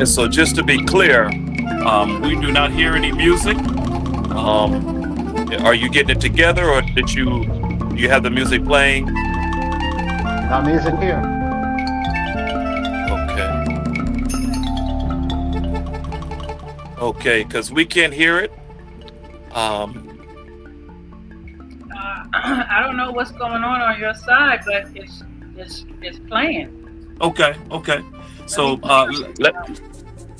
And so just to be clear, we do not hear any music. Are you getting it together, or did you have the music playing? No music here. Okay, because we can't hear it. I don't know what's going on your side, but it's playing. Okay. So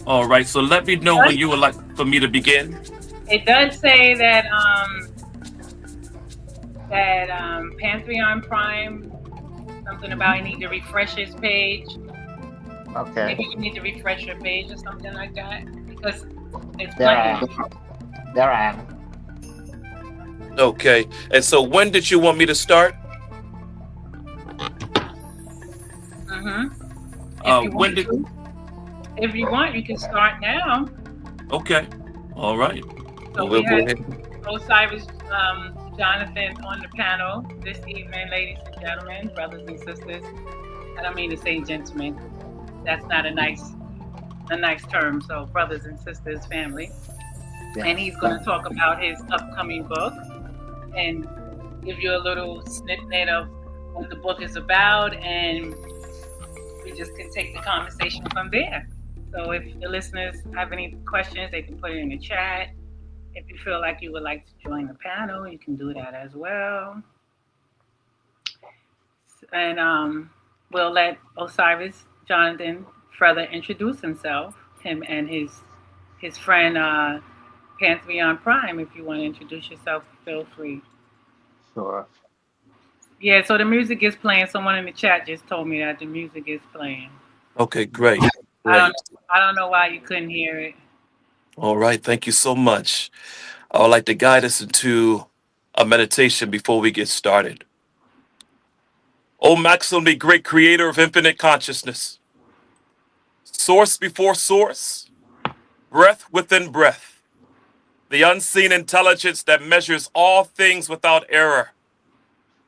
all right. So let me know when you would like for me to begin. It does say that Pantheon Prime, something about you need to refresh his page. Okay. Maybe you need to refresh your page or something like that, because it's There playing. I am. Okay. And so when did you want me to start? If you want, you can start now. Okay. All right. So we'll we go have ahead. Osiris Jonathan on the panel this evening, ladies and gentlemen, brothers and sisters. I don't mean to say gentlemen. That's not a nice term. So brothers and sisters, family. Yeah. And he's going to talk about his upcoming book and give you a little snippet of what the book is about, and we just can take the conversation from there. So if the listeners have any questions, they can put it in the chat. If you feel like you would like to join the panel, you can do that as well. And we'll let Osiris Jonathan further introduce himself, him and his friend Pantheon Prime. If you want to introduce yourself, feel free. Sure. Yeah, so the music is playing. Someone in the chat just told me that the music is playing. Okay, great. I don't know why you couldn't hear it. All right, thank you so much. I would like to guide us into a meditation before we get started. O maximally great creator of infinite consciousness, source before source, breath within breath, the unseen intelligence that measures all things without error.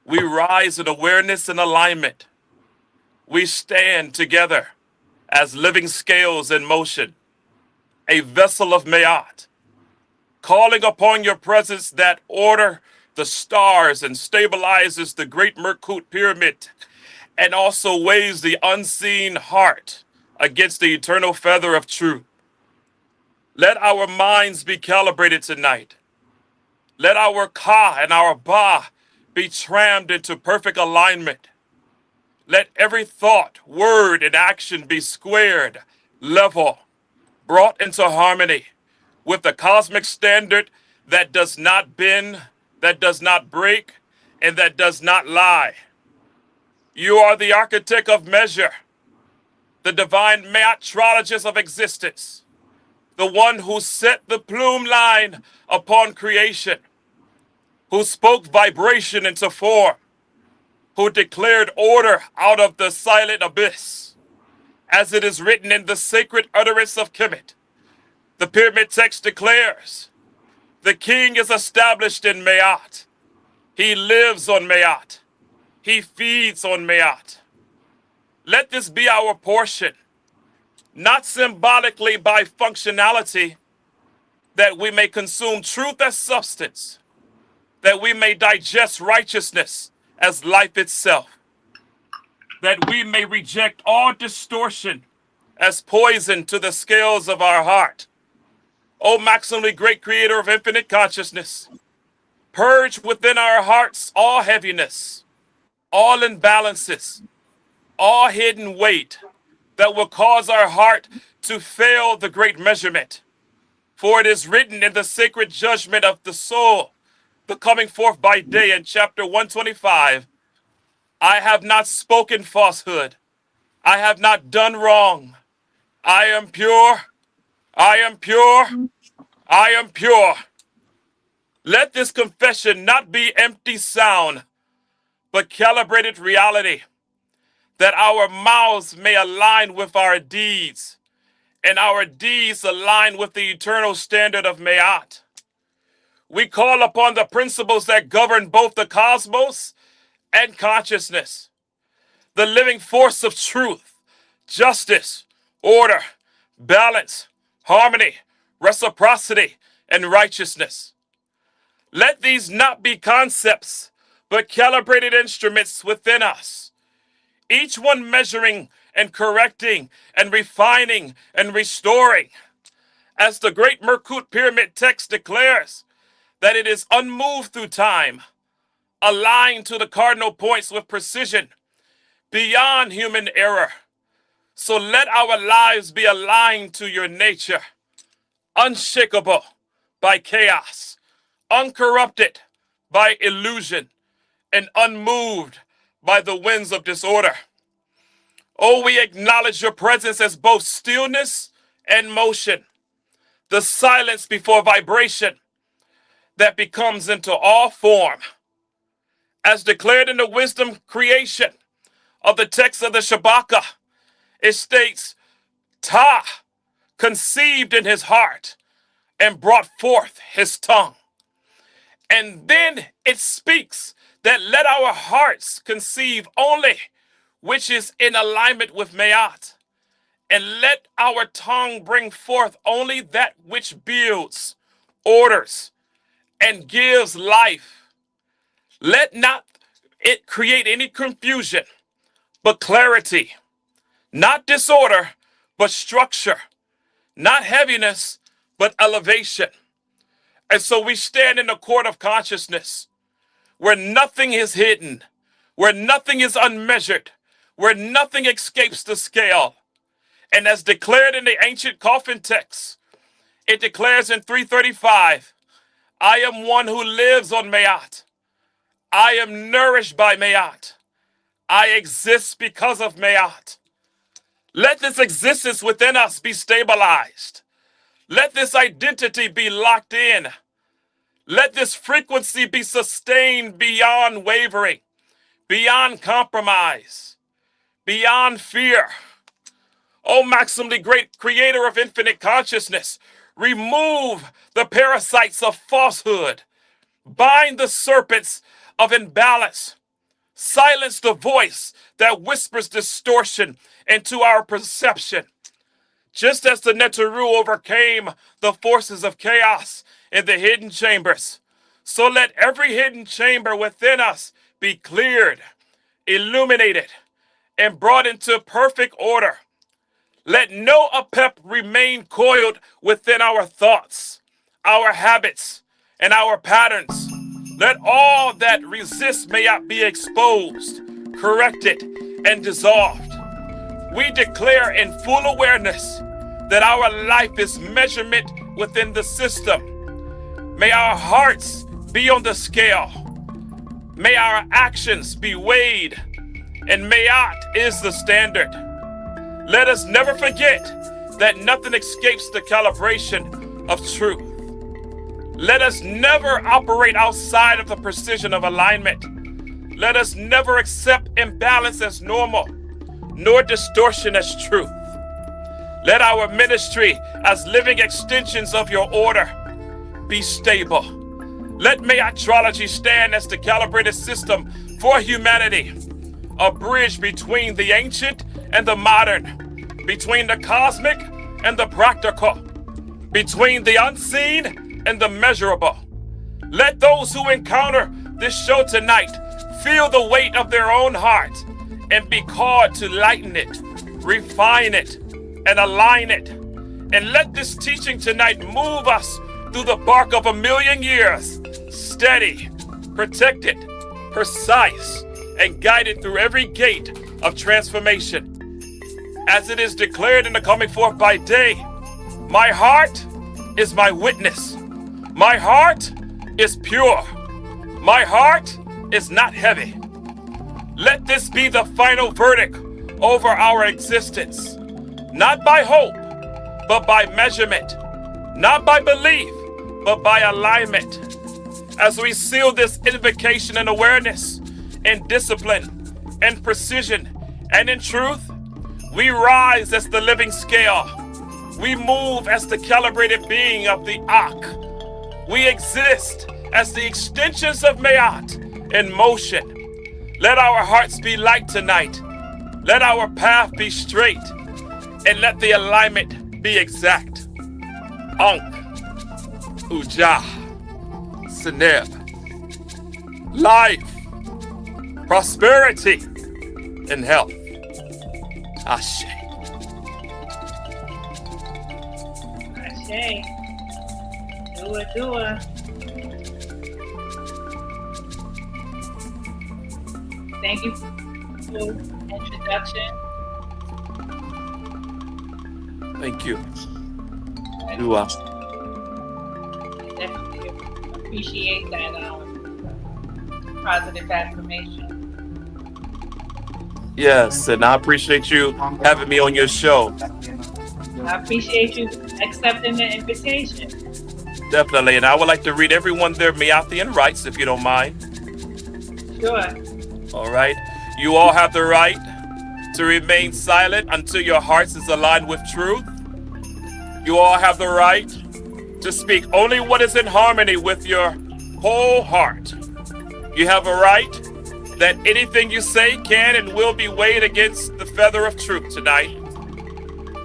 We rise in awareness and alignment. We stand together as living scales in motion, a vessel of Maat, calling upon your presence that order the stars and stabilizes the great Merkut pyramid, and also weighs the unseen heart against the eternal feather of truth. Let our minds be calibrated tonight. Let our Ka and our Ba be trammed into perfect alignment. Let every thought, word, and action be squared, level, brought into harmony with the cosmic standard that does not bend, that does not break, and that does not lie. You are the architect of measure, the divine MAATRALOGist of existence, the one who set the plume line upon creation, who spoke vibration into form, who declared order out of the silent abyss, as it is written in the sacred utterance of Kemet. The pyramid text declares, the king is established in Maat. He lives on Maat. He feeds on Maat. Let this be our portion, not symbolically by functionality, that we may consume truth as substance, that we may digest righteousness as life itself, that we may reject all distortion as poison to the scales of our heart. O maximally great creator of infinite consciousness, purge within our hearts all heaviness, all imbalances, all hidden weight that will cause our heart to fail the great measurement. For it is written in the sacred judgment of the soul, the coming forth by day in chapter 125, I have not spoken falsehood. I have not done wrong. I am pure. I am pure. I am pure. Let this confession not be empty sound, but calibrated reality, that our mouths may align with our deeds, and our deeds align with the eternal standard of Maat. We call upon the principles that govern both the cosmos and consciousness, the living force of truth, justice, order, balance, harmony, reciprocity, and righteousness. Let these not be concepts, but calibrated instruments within us, each one measuring and correcting and refining and restoring. As the great Merkut Pyramid text declares, that it is unmoved through time, aligned to the cardinal points with precision, beyond human error. So let our lives be aligned to your nature, unshakable by chaos, uncorrupted by illusion, and unmoved by the winds of disorder. Oh, we acknowledge your presence as both stillness and motion, the silence before vibration that becomes into all form. As declared in the wisdom creation of the text of the Shabaka, it states, Ta conceived in his heart and brought forth his tongue. And then it speaks that let our hearts conceive only which is in alignment with Maat, and let our tongue bring forth only that which builds, orders, and gives life. Let not it create any confusion, but clarity, not disorder, but structure, not heaviness, but elevation. And so we stand in the court of consciousness, where nothing is hidden, where nothing is unmeasured, where nothing escapes the scale. And as declared in the ancient coffin text, it declares in 335, I am one who lives on Maat. I am nourished by Maat. I exist because of Maat. Let this existence within us be stabilized. Let this identity be locked in. Let this frequency be sustained beyond wavering, beyond compromise, beyond fear. O maximally great creator of infinite consciousness, remove the parasites of falsehood, bind the serpents of imbalance, silence the voice that whispers distortion into our perception. Just as the Neteru overcame the forces of chaos in the hidden chambers, so let every hidden chamber within us be cleared, illuminated, and brought into perfect order. Let no apep remain coiled within our thoughts, our habits, and our patterns. Let all that resist Maat be exposed, corrected, and dissolved. We declare in full awareness that our life is measurement within the system. May our hearts be on the scale. May our actions be weighed, and Maat is the standard. Let us never forget that nothing escapes the calibration of truth. Let us never operate outside of the precision of alignment. Let us never accept imbalance as normal, nor distortion as truth. Let our ministry as living extensions of your order be stable. Let MAATRALOGY stand as the calibrated system for humanity, a bridge between the ancient and the modern, between the cosmic and the practical, between the unseen and the measurable. Let those who encounter this show tonight feel the weight of their own heart and be called to lighten it, refine it, and align it. And let this teaching tonight move us through the bark of 1,000,000 years, steady, protected, precise, and guided through every gate of transformation. As it is declared in the coming forth by day, my heart is my witness. My heart is pure. My heart is not heavy. Let this be the final verdict over our existence, not by hope, but by measurement, not by belief, but by alignment. As we seal this invocation in awareness, in discipline, in precision, and in truth, we rise as the living scale. We move as the calibrated being of the Ak. We exist as the extensions of Maat in motion. Let our hearts be light tonight. Let our path be straight. And let the alignment be exact. Ankh, Ujah, Seneb, life, prosperity, and health. Ashe. Ashe. Dua. Thank you for the introduction. Thank you. Dua. Definitely appreciate that positive affirmation. Yes, and I appreciate you having me on your show. I appreciate you accepting the invitation. Definitely, and I would like to read everyone their Meathian rights, if you don't mind. Sure. All right. You all have the right to remain silent until your hearts is aligned with truth. You all have the right to speak only what is in harmony with your whole heart. You have a right that anything you say can and will be weighed against the feather of truth tonight.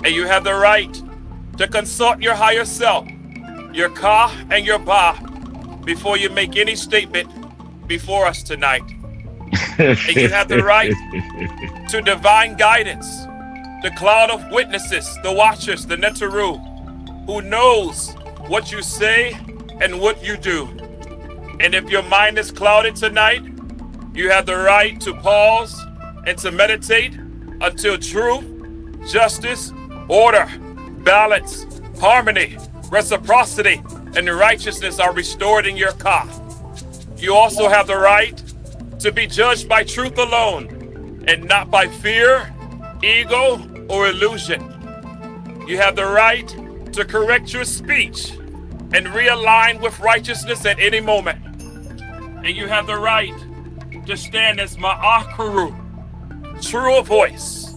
And you have the right to consult your higher self, your Ka and your Ba, before you make any statement before us tonight. And you have the right to divine guidance, the cloud of witnesses, the watchers, the Netaru, who knows what you say and what you do. And if your mind is clouded tonight, you have the right to pause and to meditate until truth, justice, order, balance, harmony, reciprocity, and righteousness are restored in your Ka. You also have the right to be judged by truth alone and not by fear, ego, or illusion. You have the right to correct your speech and realign with righteousness at any moment. And you have the right to stand as Ma'akuru, true voice,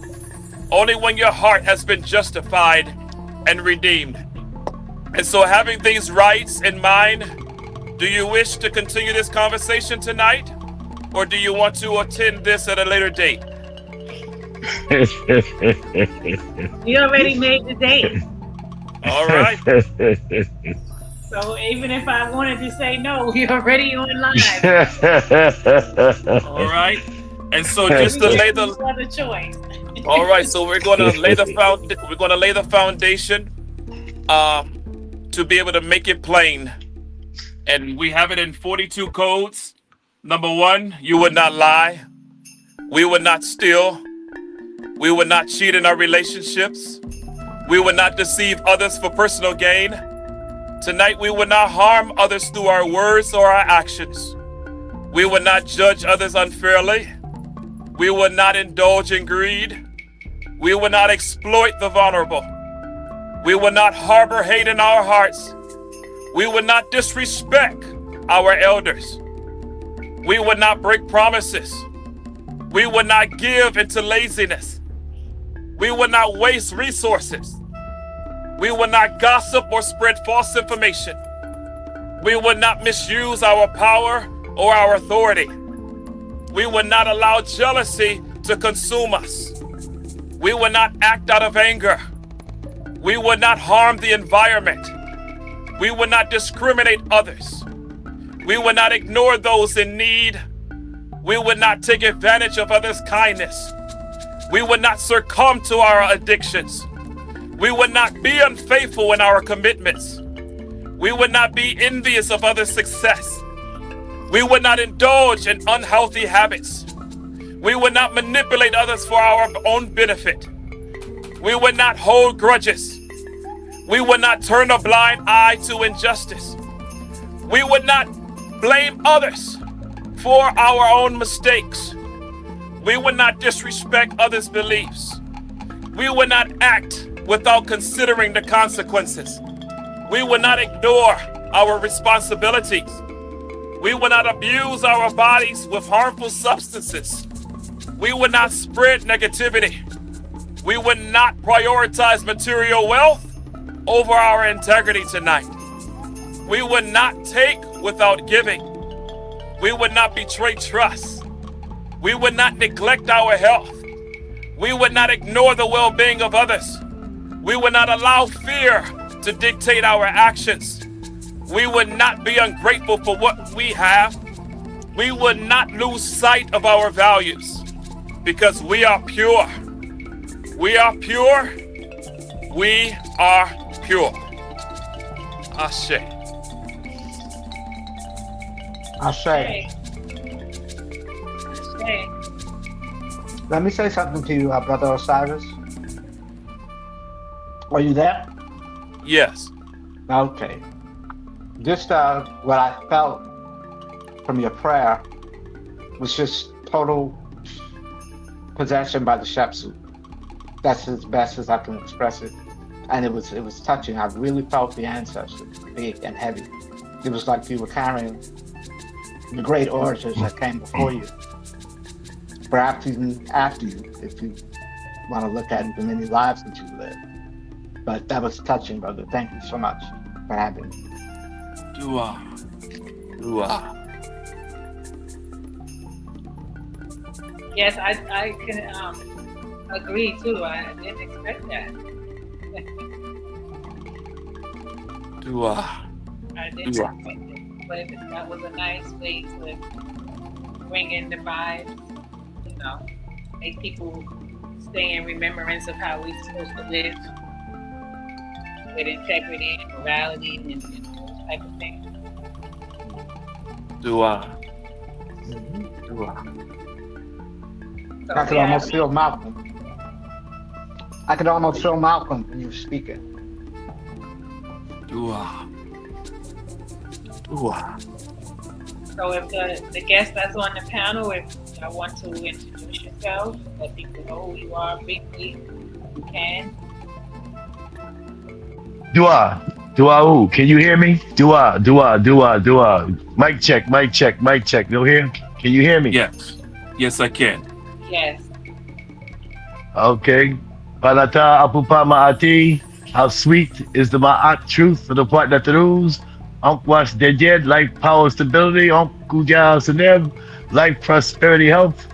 only when your heart has been justified and redeemed. And so, having these rights in mind, do you wish to continue this conversation tonight? Or do you want to attend this at a later date? We already made the date. All right. So even if I wanted to say no, we're already on live. All right. And so just to lay the other choice. All right, so we're going to lay the foundation to be able to make it plain. And we have it in 42 codes. Number 1, you would not lie. We would not steal. We would not cheat in our relationships. We would not deceive others for personal gain. Tonight, we would not harm others through our words or our actions. We would not judge others unfairly. We would not indulge in greed. We would not exploit the vulnerable. We would not harbor hate in our hearts. We would not disrespect our elders. We would not break promises. We would not give into laziness. We would not waste resources. We would not gossip or spread false information. We would not misuse our power or our authority. We would not allow jealousy to consume us. We would not act out of anger. We would not harm the environment. We would not discriminate others. We would not ignore those in need. We would not take advantage of others' kindness. We would not succumb to our addictions. We would not be unfaithful in our commitments. We would not be envious of others' success. We would not indulge in unhealthy habits. We would not manipulate others for our own benefit. We would not hold grudges. We would not turn a blind eye to injustice. We would not blame others for our own mistakes. We would not disrespect others' beliefs. We would not act without considering the consequences. We would not ignore our responsibilities. We would not abuse our bodies with harmful substances. We would not spread negativity. We would not prioritize material wealth over our integrity tonight. We would not take without giving. We would not betray trust. We would not neglect our health. We would not ignore the well-being of others. We will not allow fear to dictate our actions. We would not be ungrateful for what we have. We would not lose sight of our values because we are pure. We are pure. We are pure. Ashe. Ashe. Okay. Let me say something to you, Brother Osiris. Are you there? Yes. Okay. Just what I felt from your prayer was just total possession by the Shepsu. That's as best as I can express it. And it was touching. I really felt the ancestors big and heavy. It was like you were carrying the great orators that came before you. Perhaps even after you, if you want to look at the many lives that you lived. But that was touching, brother. Thank you so much for having me. Dua. Dua. Yes, I can agree too. I didn't expect that. Dua. I didn't expect it, but that was a nice way to bring in the vibes. You know, make people stay in remembrance of how we're supposed to live with integrity and morality and those type of things. Dua. Dua. So, I could almost feel Malcolm. I could almost feel Malcolm when you were speaking. Dua. Dua. So if the guest that's on the panel, if you want to introduce yourself, let people know who you are briefly, you can. Dua. Dua. Can you hear me? Dua. Dua. Dua. Dua. Mic check. Mic check. Mic check. No hear? Can you hear me? Yes. Yes, I can. Yes. Okay. Palata apupa maati. How sweet is the Maat truth for the part that the rules. Wash dead, life, power, stability. Kuja Seneb, life, prosperity, health.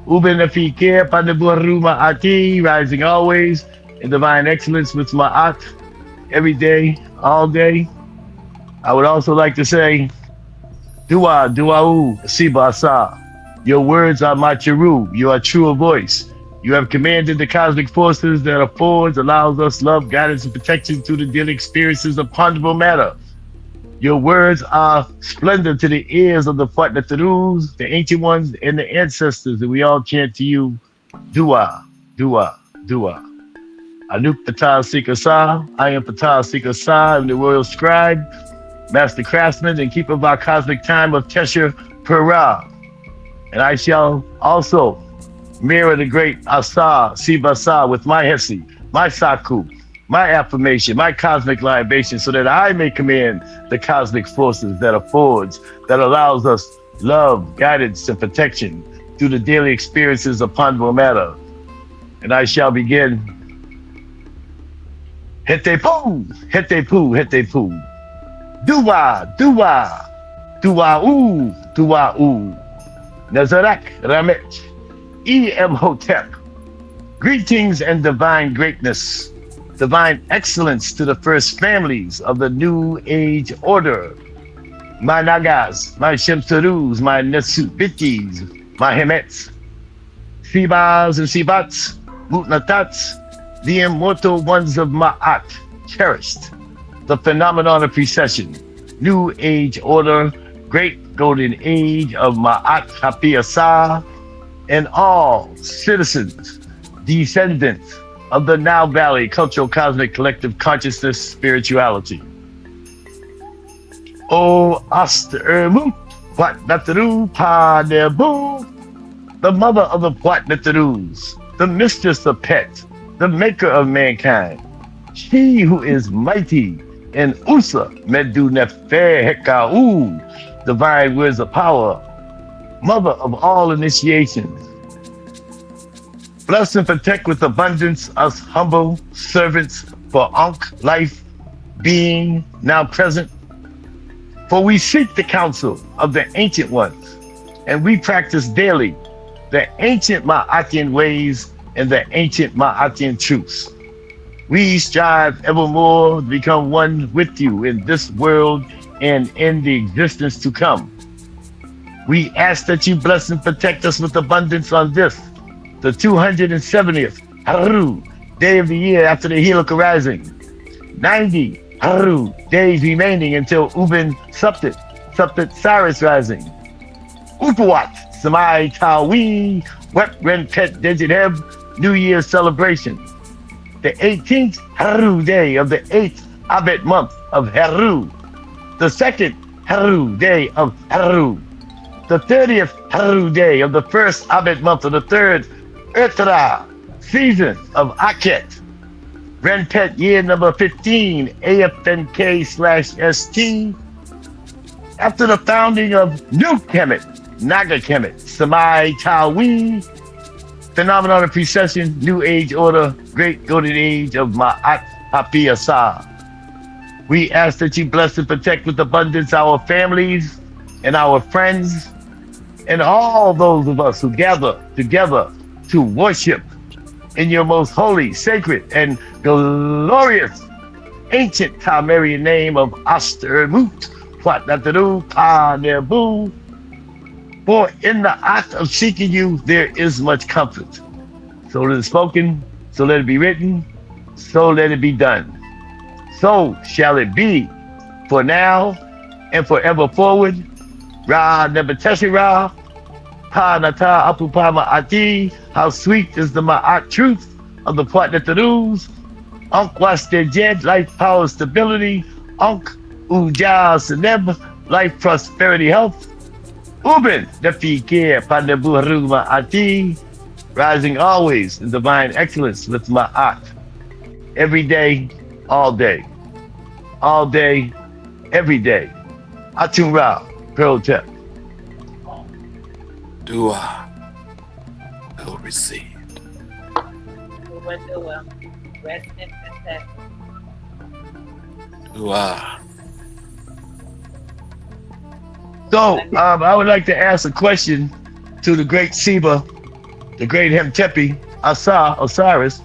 Uben Afikir, Pandaburu Maati, rising always in divine excellence with Maat, every day, all day. I would also like to say, Dua, Duau, Sibasa. Your words are Machiru. You are true voice. You have commanded the cosmic forces that affords, allows us love, guidance, and protection through the daily experiences of ponderable matter. Your words are splendid to the ears of the Fatnatarus, the ancient ones, and the ancestors, and we all chant to you, Dua, Dua, Dua. Anuk Patal Sikasa, I am Patal Sikasa, I'm the royal scribe, master craftsman, and keeper of our cosmic time of Tesher Pera. And I shall also mirror the great Asa, Sibasa, with my Hesi, my Saku, my affirmation, my cosmic libation, so that I may command the cosmic forces that affords, that allows us love, guidance, and protection through the daily experiences of ponderable matter. And I shall begin. Hete poo, hete poo, hete poo. Dua, dua, dua ooh. Nazarak Ramet, E.M. Hotep. Greetings and divine greatness. Divine excellence to the first families of the New Age Order. My Nagas, my Shemtarus, my Nesubitis, my Hemets, Sibas and Sibats, Mutnatats, the immortal ones of Maat, cherished. The phenomenon of precession, New Age Order, Great Golden Age of Maat Hapiasa, and all citizens, descendants, of the Now Valley Cultural Cosmic Collective Consciousness Spirituality. O Astermu, Patnataru Panebu, the mother of the Patnatarus, the mistress of pet, the maker of mankind, she who is mighty in Usa Medu Nefe Hekau, divine words of power, mother of all initiations. Bless and protect with abundance us humble servants for Ankh life, being now present. For we seek the counsel of the ancient ones, and we practice daily the ancient Maatian ways and the ancient Maatian truths. We strive evermore to become one with you in this world and in the existence to come. We ask that you bless and protect us with abundance on this, the 270th Haru, day of the year after the Helix rising. 90 Haru, days remaining until Ubin Suptit Cyrus rising. Upawat, Samai Tawi, Wet Ren Pet Dejideb, New Year's celebration. The 18th Haru day of the 8th Abet month of Haru. The second Haru day of Haru. The 30th Haru day of the first Abet month of the third Etra season of Aket. Renpet year number 15, AFNK/ST. After the founding of New Kemet, Naga Kemet, Samai Tawi, phenomenon of precession, New Age order, great golden age of Maat Hapiasa. We ask that you bless and protect with abundance our families and our friends and all those of us who gather together to worship in your most holy, sacred, and glorious ancient Tamarian name of Astermut, Quatnataru, Pa Nebu. For in the act of seeking you, there is much comfort. So let it spoken, so let it be written, so let it be done. So shall it be for now and forever forward. Ra Nebeteshi Ra, Pa Nata Apupama Ati, how sweet is the Maat truth of the part that the rules. Unk was their jed, life, power, stability. Unk Uja Seneb, life, prosperity, health. Ubin, the Fikir, Pandabu Haruma Ati, rising always in divine excellence with Maat. Every day, all day. All day, every day. Atun Ra, Protep. Dua will receive. Dua. Rest in success. Dua. So, I would like to ask a question to the great Seba, the great Hemtepi, Osiris.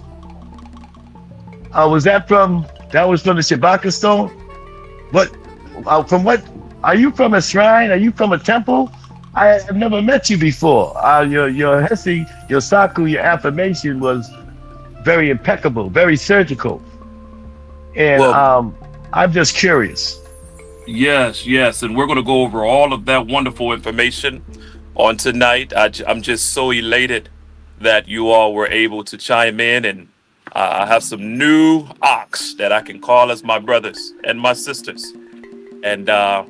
Was that from the Shabaka stone? From what, are you from a shrine? Are you from a temple? I have never met you before. Your Hesi, your Saku, your affirmation was very impeccable, very surgical. And I'm just curious. Yes, and we're going to go over all of that wonderful information on tonight. I'm just so elated that you all were able to chime in, and I have some new ox that I can call as my brothers and my sisters, and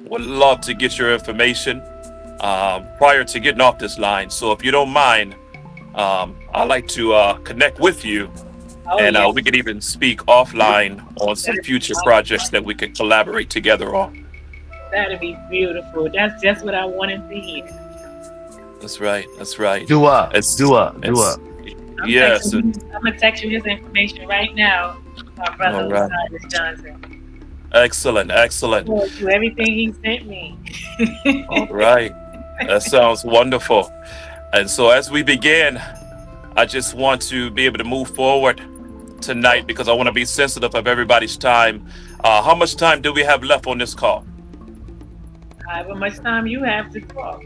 would love to get your information prior to getting off this line. So if you don't mind, I'd like to connect with you. And we could even speak offline on some future projects that we could collaborate together on. That'd be beautiful. That's just what I wanted to hear. That's right. Dua. Yes. I'm gonna text you his information right now, my brother Osiris Jonathan. Excellent. We'll do everything he sent me. All right. That sounds wonderful. And so as we begin, I just want to be able to move forward tonight because I want to be sensitive of everybody's time. How much time do we have left on this call? However much time you have to talk.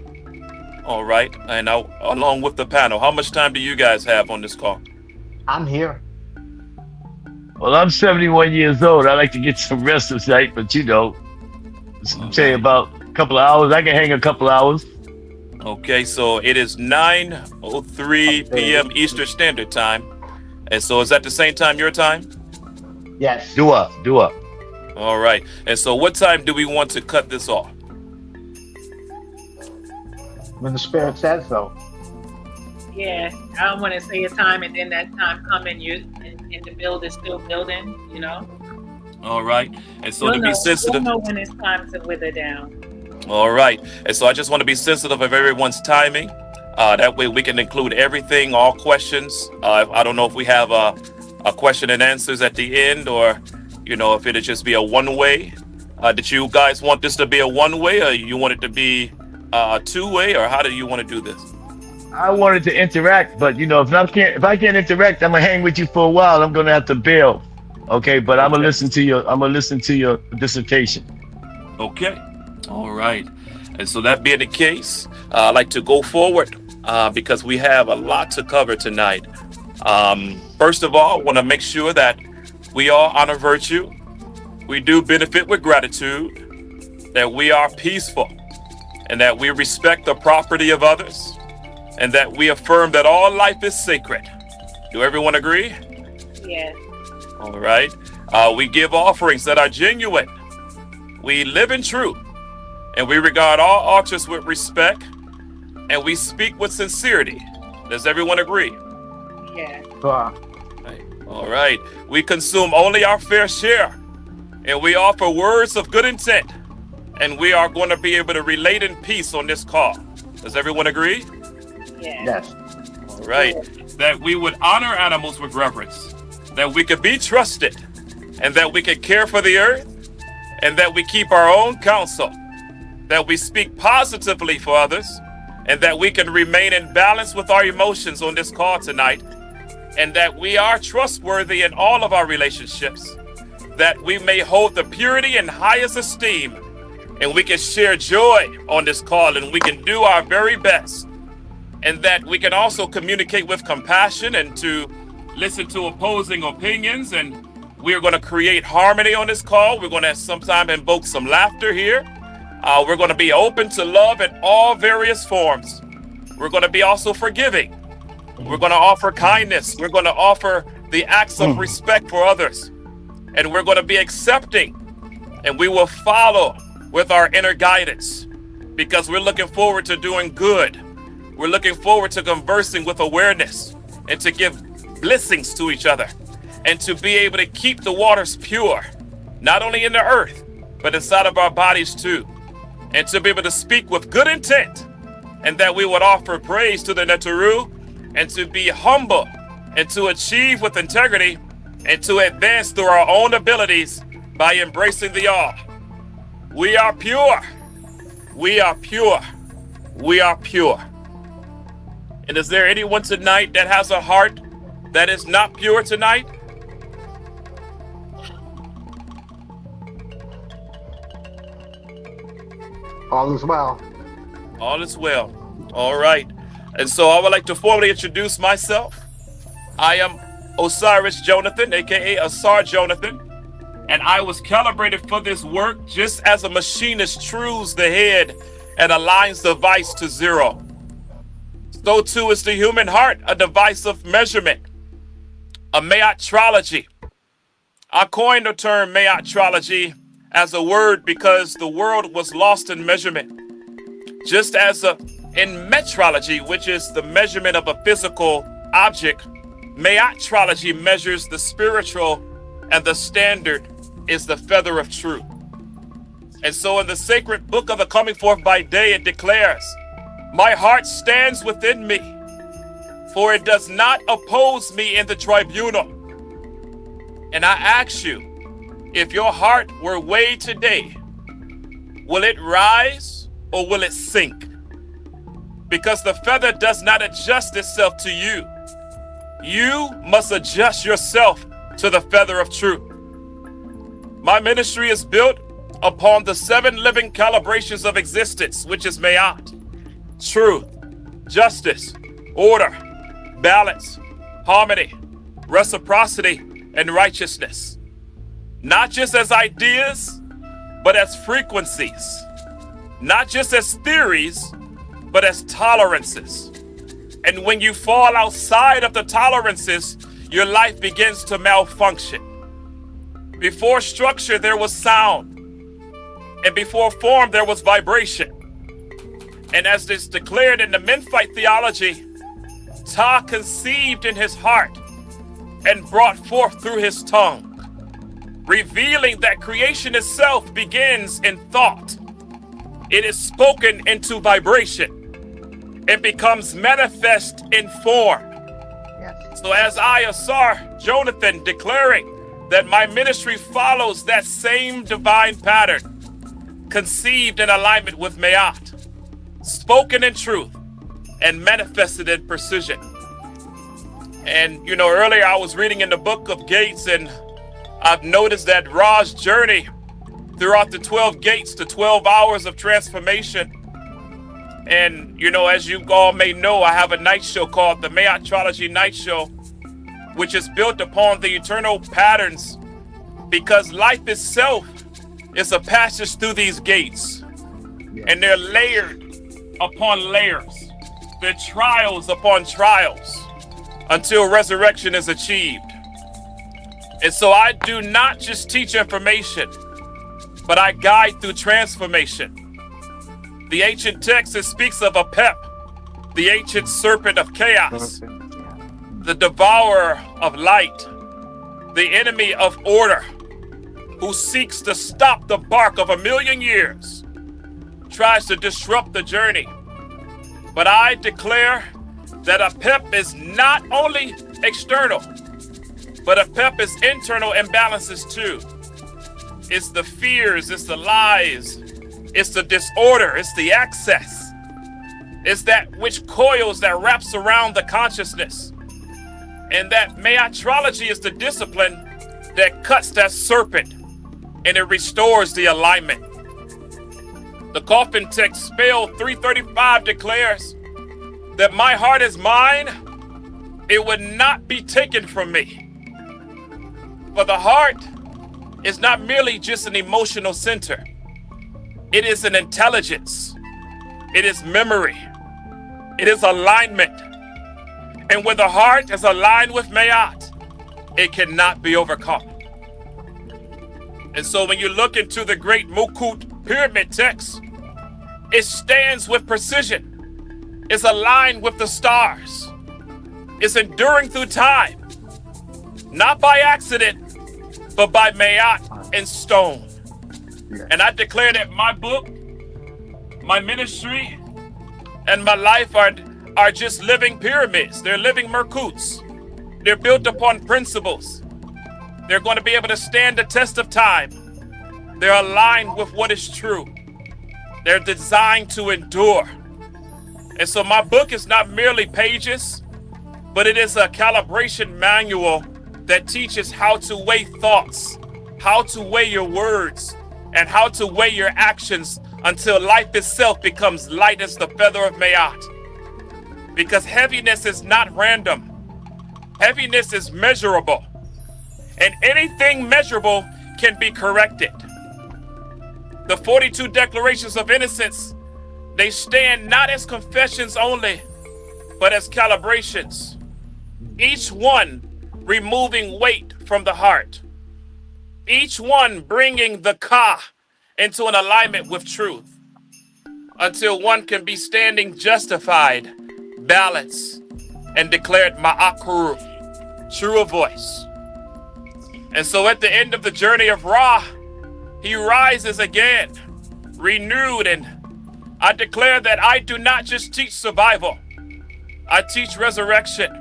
All right. And along with the panel, how much time do you guys have on this call? I'm here. Well, I'm 71 years old. I like to get some rest tonight, but say about a couple of hours. I can hang a couple of hours. Okay, so it is 9:03 p.m. Eastern Standard Time. And so is that the same time your time? Yes. Dua. All right. And so what time do we want to cut this off? When the spirit says so. Yeah, I don't want to say a time and then that time come and the building's still building, you know. All right. And so to be sensitive. You'll know when it's time to wither down. All right. And so I just want to be sensitive of everyone's timing. That way we can include everything, all questions. I don't know if we have a question and answers at the end, or, if it'll just be a one-way. Did you guys want this to be a one-way, or you want it to be a two-way, or how do you want to do this? I wanted to interact, but if I can't interact, I'm gonna hang with you for a while. I'm gonna have to bail. Okay, but I'm gonna Okay. listen to your dissertation. Okay. All right. And so that being the case, I'd like to go forward because we have a lot to cover tonight. First of all, I want to make sure that we all honor virtue. We do benefit with gratitude, that we are peaceful, and that we respect the property of others, and that we affirm that all life is sacred. Do everyone agree? Yes. All right. We give offerings that are genuine. We live in truth, and we regard all altars with respect, and we speak with sincerity. Does everyone agree? Yes. Sure. Right. All right. We consume only our fair share, and we offer words of good intent, and we are going to be able to relate in peace on this call. Does everyone agree? Yes. Yes. All right. That we would honor animals with reverence, that we could be trusted, and that we could care for the earth, and that we keep our own counsel, that we speak positively for others, and that we can remain in balance with our emotions on this call tonight, and that we are trustworthy in all of our relationships, that we may hold the purity in highest esteem, and we can share joy on this call, and we can do our very best, and that we can also communicate with compassion and to listen to opposing opinions, and we are going to create harmony on this call. We're going to sometime invoke some laughter here. We're going to be open to love in all various forms. We're going to be also forgiving. We're going to offer kindness. We're going to offer the acts of respect for others. And we're going to be accepting. And we will follow with our inner guidance because we're looking forward to doing good. We're looking forward to conversing with awareness and to give blessings to each other and to be able to keep the waters pure, not only in the earth, but inside of our bodies too. And to be able to speak with good intent, and that we would offer praise to the Neteru, and to be humble, and to achieve with integrity, and to advance through our own abilities by embracing the all. We are pure. We are pure. We are pure. And is there anyone tonight that has a heart that is not pure tonight? All is well. All is well. All right. And so I would like to formally introduce myself. I am Osiris Jonathan, aka Asar Jonathan, and I was calibrated for this work just as a machinist trues the head and aligns the vice to zero. So too is the human heart, a device of measurement, a MAATRALOGY. I coined the term MAATRALOGY as a word because the world was lost in measurement. Just as in metrology, which is the measurement of a physical object, MAATRALOGY measures the spiritual, and the standard is the feather of truth. And so in the sacred book of the coming forth by day, it declares, "My heart stands within me, for it does not oppose me in the tribunal." And I ask you, if your heart were weighed today, will it rise or will it sink? Because the feather does not adjust itself to you. You must adjust yourself to the feather of truth. My ministry is built upon the 7 living calibrations of existence, which is Maat: truth, justice, order, balance, harmony, reciprocity, and righteousness. Not just as ideas, but as frequencies. Not just as theories, but as tolerances. And when you fall outside of the tolerances, your life begins to malfunction. Before structure, there was sound. And before form, there was vibration. And as is declared in the Memphite theology, Ta conceived in his heart and brought forth through his tongue, revealing that creation itself begins in thought. It is spoken into vibration. It becomes manifest in form. Yes. So as I, Asar Jonathan, declaring that my ministry follows that same divine pattern, conceived in alignment with Maat, spoken in truth, and manifested in precision. And you know, earlier I was reading in the book of Gates, and I've noticed that Ra's journey throughout the 12 gates, the 12 hours of transformation. And, you know, as you all may know, I have a night show called the MAATRALOGY Night Show, which is built upon the eternal patterns, because life itself is a passage through these gates. And they're layered upon layers. They're trials upon trials until resurrection is achieved. And so I do not just teach information, but I guide through transformation. The ancient text, it speaks of a pep, the ancient serpent of chaos, the devourer of light, the enemy of order, who seeks to stop the bark of 1,000,000 years, tries to disrupt the journey. But I declare that a pep is not only external, but a pep is internal imbalances too. It's the fears, it's the lies, it's the disorder, it's the excess. It's that which coils that wraps around the consciousness. And that MAATRALOGY is the discipline that cuts that serpent and it restores the alignment. The coffin text, spell 335, declares that my heart is mine, it would not be taken from me. For the heart is not merely just an emotional center. It is an intelligence. It is memory. It is alignment. And when the heart is aligned with Maat, it cannot be overcome. And so when you look into the great Mukut pyramid text, it stands with precision. It's aligned with the stars. It's enduring through time, not by accident, but by Maat and stone. And I declare that my book, my ministry, and my life are just living pyramids. They're living Merkuts. They're built upon principles. They're going to be able to stand the test of time. They're aligned with what is true. They're designed to endure. And so my book is not merely pages, but it is a calibration manual that teaches how to weigh thoughts, how to weigh your words, and how to weigh your actions until life itself becomes light as the feather of Maat. Because heaviness is not random. Heaviness is measurable. And anything measurable can be corrected. The 42 declarations of innocence, they stand not as confessions only, but as calibrations. Each one removing weight from the heart. Each one bringing the ka into an alignment with truth, until one can be standing justified, balanced, and declared ma'akuru, true of voice. And so at the end of the journey of Ra, he rises again, renewed, and I declare that I do not just teach survival, I teach resurrection.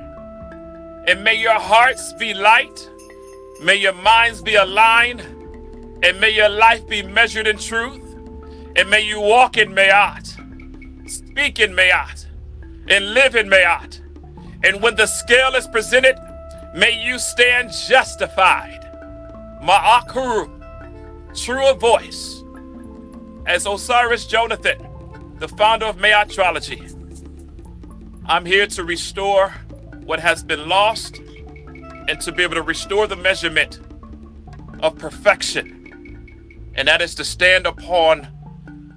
And may your hearts be light, may your minds be aligned, and may your life be measured in truth, and may you walk in Maat, speak in Maat, and live in Maat. And when the scale is presented, may you stand justified. Ma'akuru, true of voice. As Osiris Jonathan, the founder of MAATRALOGY, I'm here to restore what has been lost and to be able to restore the measurement of perfection. And that is to stand upon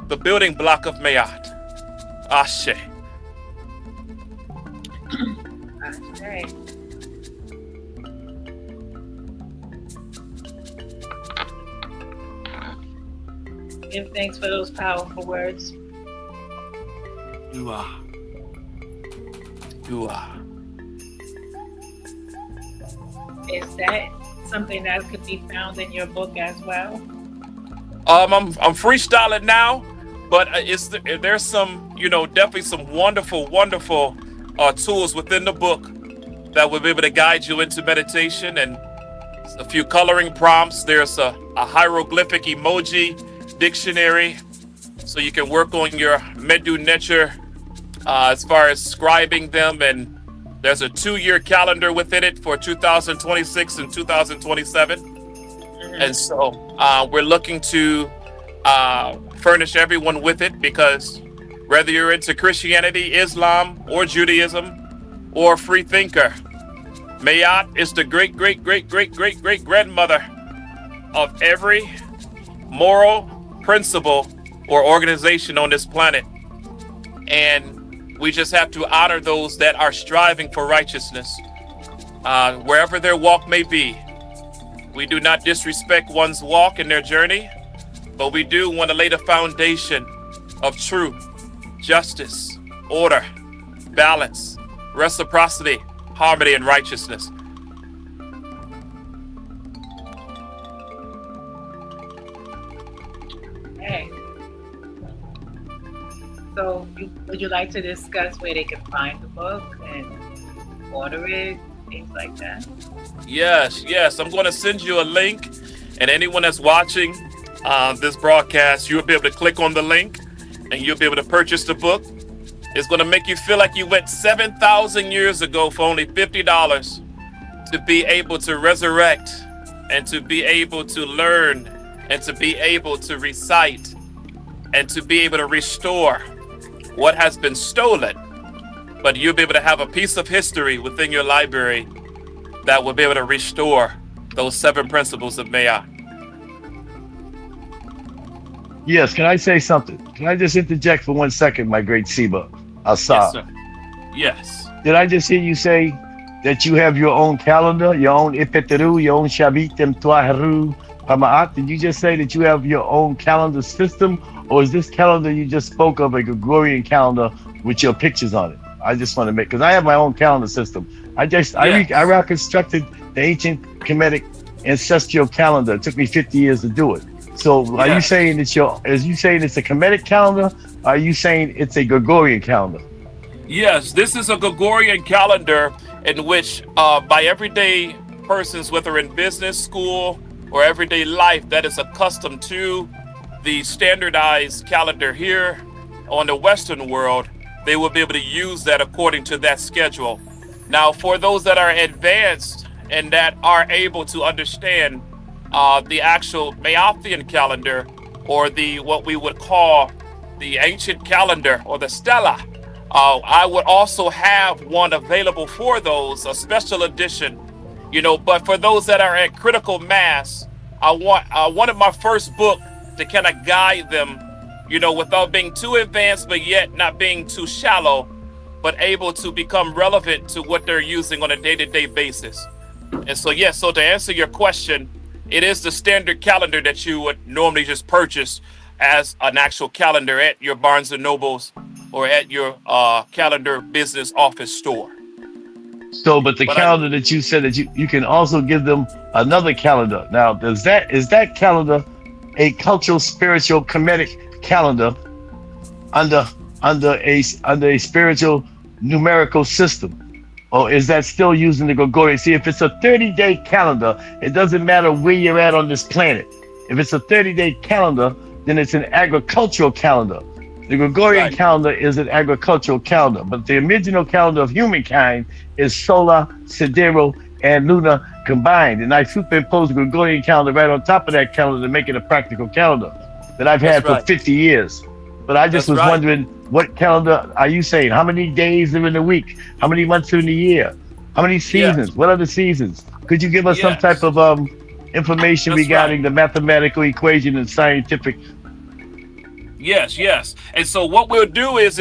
the building block of Maat. Ashe. Ashe. Give thanks for those powerful words. You are. You are. Is that something that could be found in your book as well? I'm freestyling now, but there's some, definitely some wonderful tools within the book that will be able to guide you into meditation, and a few coloring prompts. There's a hieroglyphic emoji dictionary, so you can work on your Medu nature as far as scribing them, and there's a 2-year calendar within it for 2026 and 2027. And so we're looking to furnish everyone with it, because whether you're into Christianity, Islam, or Judaism, or free thinker, Maat is the great, great, great, great, great, great grandmother of every moral principle or organization on this planet. And we just have to honor those that are striving for righteousness, wherever their walk may be. We do not disrespect one's walk and their journey, but we do want to lay the foundation of truth, justice, order, balance, reciprocity, harmony, and righteousness. Okay. So, would you like to discuss where they can find the book and order it, things like that? Yes. I'm going to send you a link, and anyone that's watching this broadcast, you'll be able to click on the link, and you'll be able to purchase the book. It's going to make you feel like you went 7,000 years ago for only $50 to be able to resurrect and to be able to learn and to be able to recite and to be able to restore what has been stolen. But you'll be able to have a piece of history within your library that will be able to restore those 7 principles of Maat. Yes, can I say something? Can I just interject for 1 second, my great Seba? Assad. Yes, sir. Yes. Did I just hear you say that you have your own calendar, your own Ipeteru, your own Shabitem Tuaheru Pamaat? Did you just say that you have your own calendar system? Or is this calendar you just spoke of a Gregorian calendar with your pictures on it? I just want to make, because I have my own calendar system. I reconstructed the ancient Kemetic ancestral calendar. It took me 50 years to do it. So are you saying it's a Kemetic calendar? Or are you saying it's a Gregorian calendar? Yes, this is a Gregorian calendar in which by everyday persons, whether in business, school, or everyday life that is accustomed to the standardized calendar here on the Western world, they will be able to use that according to that schedule. Now, for those that are advanced and that are able to understand the actual Maathian calendar, or the what we would call the ancient calendar or the stela, I would also have one available for those, a special edition, but for those that are at critical mass, I wanted my first book to kind of guide them, without being too advanced, but yet not being too shallow, but able to become relevant to what they're using on a day-to-day basis. And so, so to answer your question, it is the standard calendar that you would normally just purchase as an actual calendar at your Barnes & Nobles or at your calendar business office store. So, but calendar that you said that you can also give them another calendar. Now, is that calendar a cultural, spiritual, Kemetic calendar under a spiritual numerical system? Or is that still using the Gregorian? See, if it's a 30-day calendar, it doesn't matter where you're at on this planet. If it's a 30-day calendar, then it's an agricultural calendar. The Gregorian calendar is an agricultural calendar, but the original calendar of humankind is solar, sidereal, and lunar combined. And I superimpose the Gregorian calendar right on top of that calendar to make it a practical calendar that I've had for 50 years. But I just was wondering, what calendar are you saying? How many days are in the week? How many months are in the year? How many seasons? Yes. What are the seasons? Could you give us some type of information regarding the mathematical equation and scientific? Yes. And so what we'll do is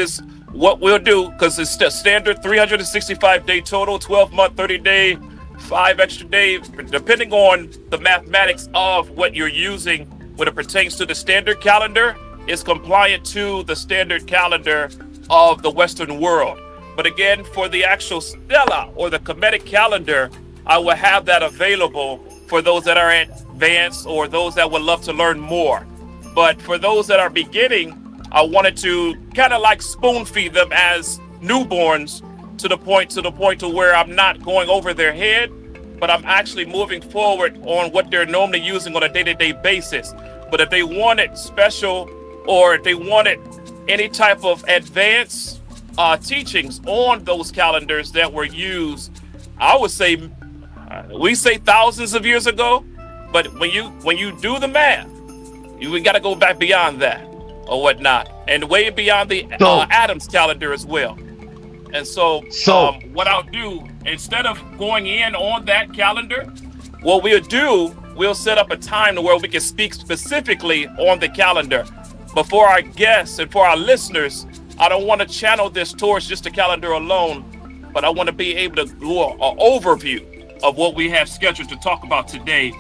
because it's the standard 365-day total, 12-month, 30-day, 5 extra days, depending on the mathematics of what you're using when it pertains to the standard calendar, is compliant to the standard calendar of the Western world. But again, for the actual stela or the Kemetic calendar, I will have that available for those that are advanced or those that would love to learn more. But for those that are beginning, I wanted to kind of like spoon feed them as newborns to the point to where I'm not going over their head, but I'm actually moving forward on what they're normally using on a day-to-day basis. But if they wanted special, or if they wanted any type of advanced teachings on those calendars that were used, I would say, we say thousands of years ago, But when you do the math, we got to go back beyond that or whatnot, and way beyond the So, Adams calendar as well. And so, so, what I'll do, instead of going in on that calendar, what we'll do, we'll set up a time to where we can speak specifically on the calendar. But for our guests and for our listeners, I don't want to channel this towards just the calendar alone, but I want to be able to do an overview of what we have scheduled to talk about today.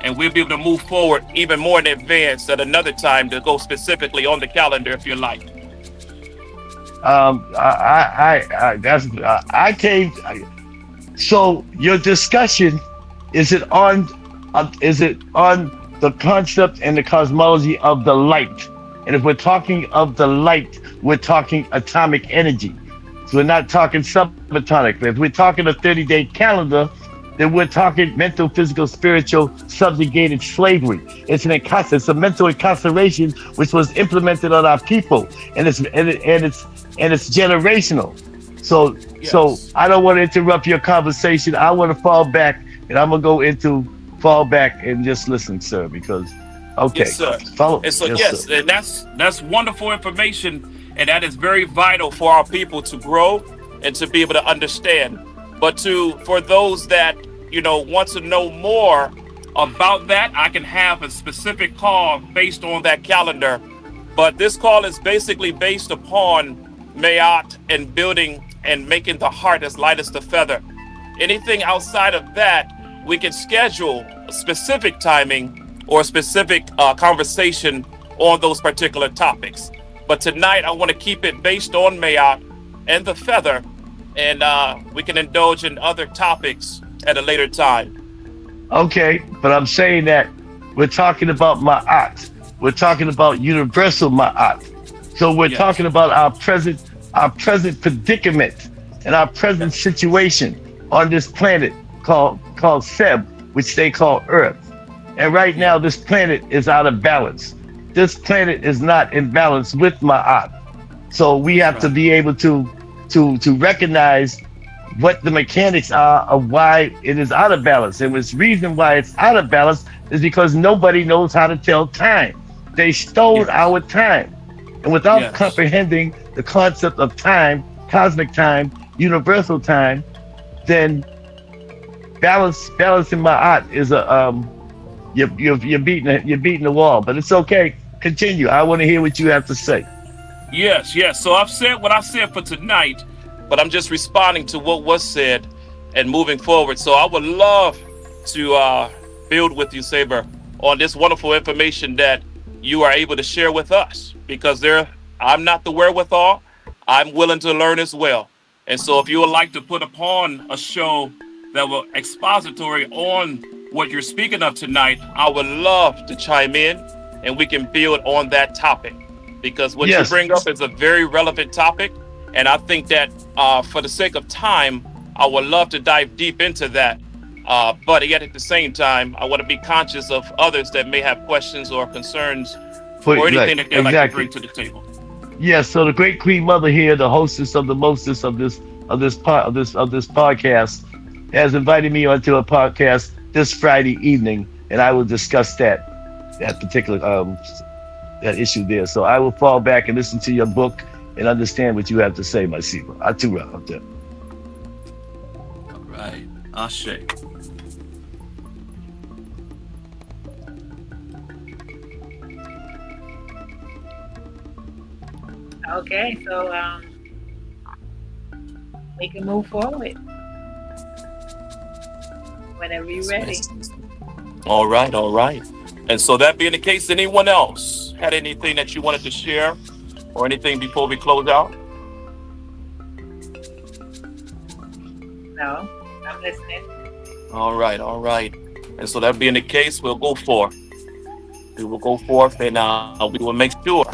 And we'll be able to move forward even more in advance at another time to go specifically on the calendar if you like. I came. So your discussion is it on the concept and the cosmology of the light? And if we're talking of the light, we're talking atomic energy. So we're not talking subatomic. If we're talking a 30-day calendar, then we're talking mental, physical, spiritual, subjugated slavery. It's a mental incarceration which was implemented on our people, and it's generational. So Yes. so I don't want to interrupt your conversation. I want to fall back, and I'm gonna fall back and just listen, sir, because okay. Yes, sir. Follow. And so, Yes, sir. and that's wonderful information, and that is very vital for our people to grow and to be able to understand. But for those that want to know more about that, I can have a specific call based on that calendar. But this call is basically based upon Maat and building and making the heart as light as the feather. Anything outside of that, we can schedule a specific timing or a specific conversation on those particular topics. But tonight, I want to keep it based on Maat and the feather, and we can indulge in other topics at a later time. Okay, but I'm saying that we're talking about Ma'at. We're talking about universal Ma'at. So we're Yes. talking about our present predicament and our present situation on this planet called Seb, which they call Earth. And right now, this planet is out of balance. This planet is not in balance with Ma'at. So we have to be able to recognize what the mechanics are of why it is out of balance. And the reason why it's out of balance is because nobody knows how to tell time. They stole Yes. our time. And without Yes. comprehending the concept of time, cosmic time, universal time, then balancing Ma'at is you're beating the wall. But it's okay. Continue. I want to hear what you have to say. Yes. So I've said what I said for tonight, but I'm just responding to what was said and moving forward. So I would love to build with you, Saber, on this wonderful information that you are able to share with us, because I'm not the wherewithal. I'm willing to learn as well. And so if you would like to put upon a show that will expository on what you're speaking of tonight, I would love to chime in and we can build on that topic, because what Yes. you bring up is a very relevant topic. And I think that for the sake of time, I would love to dive deep into that. But yet at the same time, I want to be conscious of others that may have questions or concerns or anything that they'd like to bring to the table. Yes. So the great Queen Mother here, the hostess of the mostest of this podcast, has invited me onto a podcast this Friday evening, and I will discuss that particular that issue there. So I will fall back and listen to your book and understand what you have to say, my Siva. Atura up there. All right. Ashe. Okay, so we can move forward whenever you're ready. All right. And so that being the case, anyone else had anything that you wanted to share or anything before we close out? No, I'm listening. All right. And so that being the case, we'll go forth. We will go forth, and we will make sure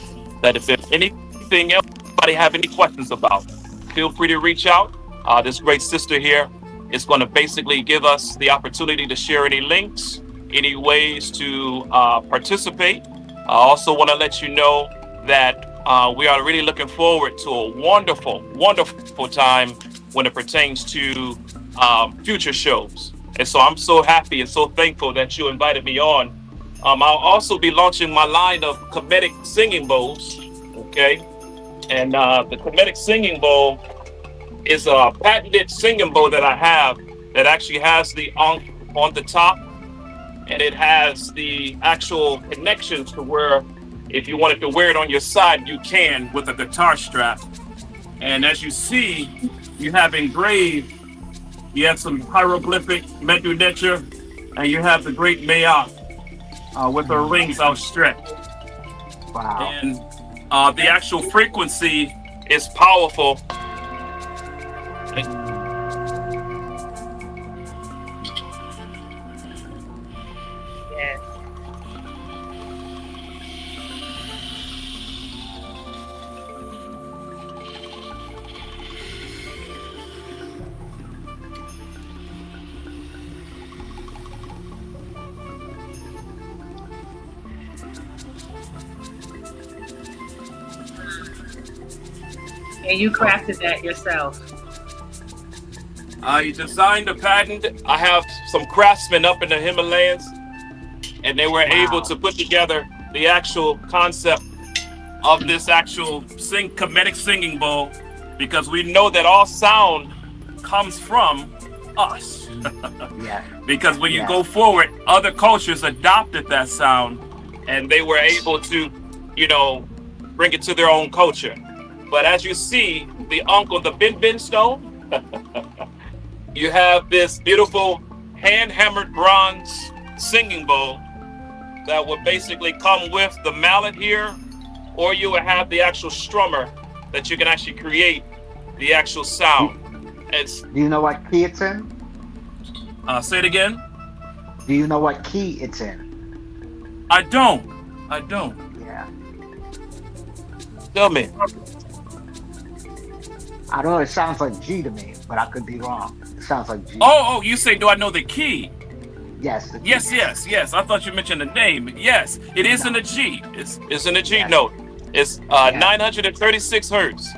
that if there's anything else anybody have any questions about, feel free to reach out. This great sister here is going to basically give us the opportunity to share any links, any ways to participate. I also want to let you know that we are really looking forward to a wonderful time when it pertains to future shows. And so I'm so happy and so thankful that you invited me on. I'll also be launching my line of Kemetic singing bowls. Okay. And the Kemetic singing bowl is a patented singing bowl that I have that actually has the ankh on the top, and it has the actual connections to where if you wanted to wear it on your side, you can with a guitar strap. And as you see, you have engraved, you have some hieroglyphic metrology, and you have the great Maat with her rings outstretched. Wow. And the actual frequency is powerful. Yes. And you crafted that yourself. I designed a patent. I have some craftsmen up in the Himalayas, and they were able to put together the actual concept of this actual Kemetic singing bowl, because we know that all sound comes from us. Yeah. Because when you go forward, other cultures adopted that sound, and they were able to, bring it to their own culture. But as you see, the ankh on the bin stone, you have this beautiful hand-hammered bronze singing bowl that would basically come with the mallet here, or you would have the actual strummer that you can actually create the actual sound. Do you know what key it's in? Say it again. Do you know what key it's in? I don't. Yeah. Tell me. I don't know, it sounds like G to me, but I could be wrong. It sounds like G. Oh, you say, do I know the key? Yes. Yes. I thought you mentioned the name. Yes, it is in a G. It's in a G note. It's 936 hertz.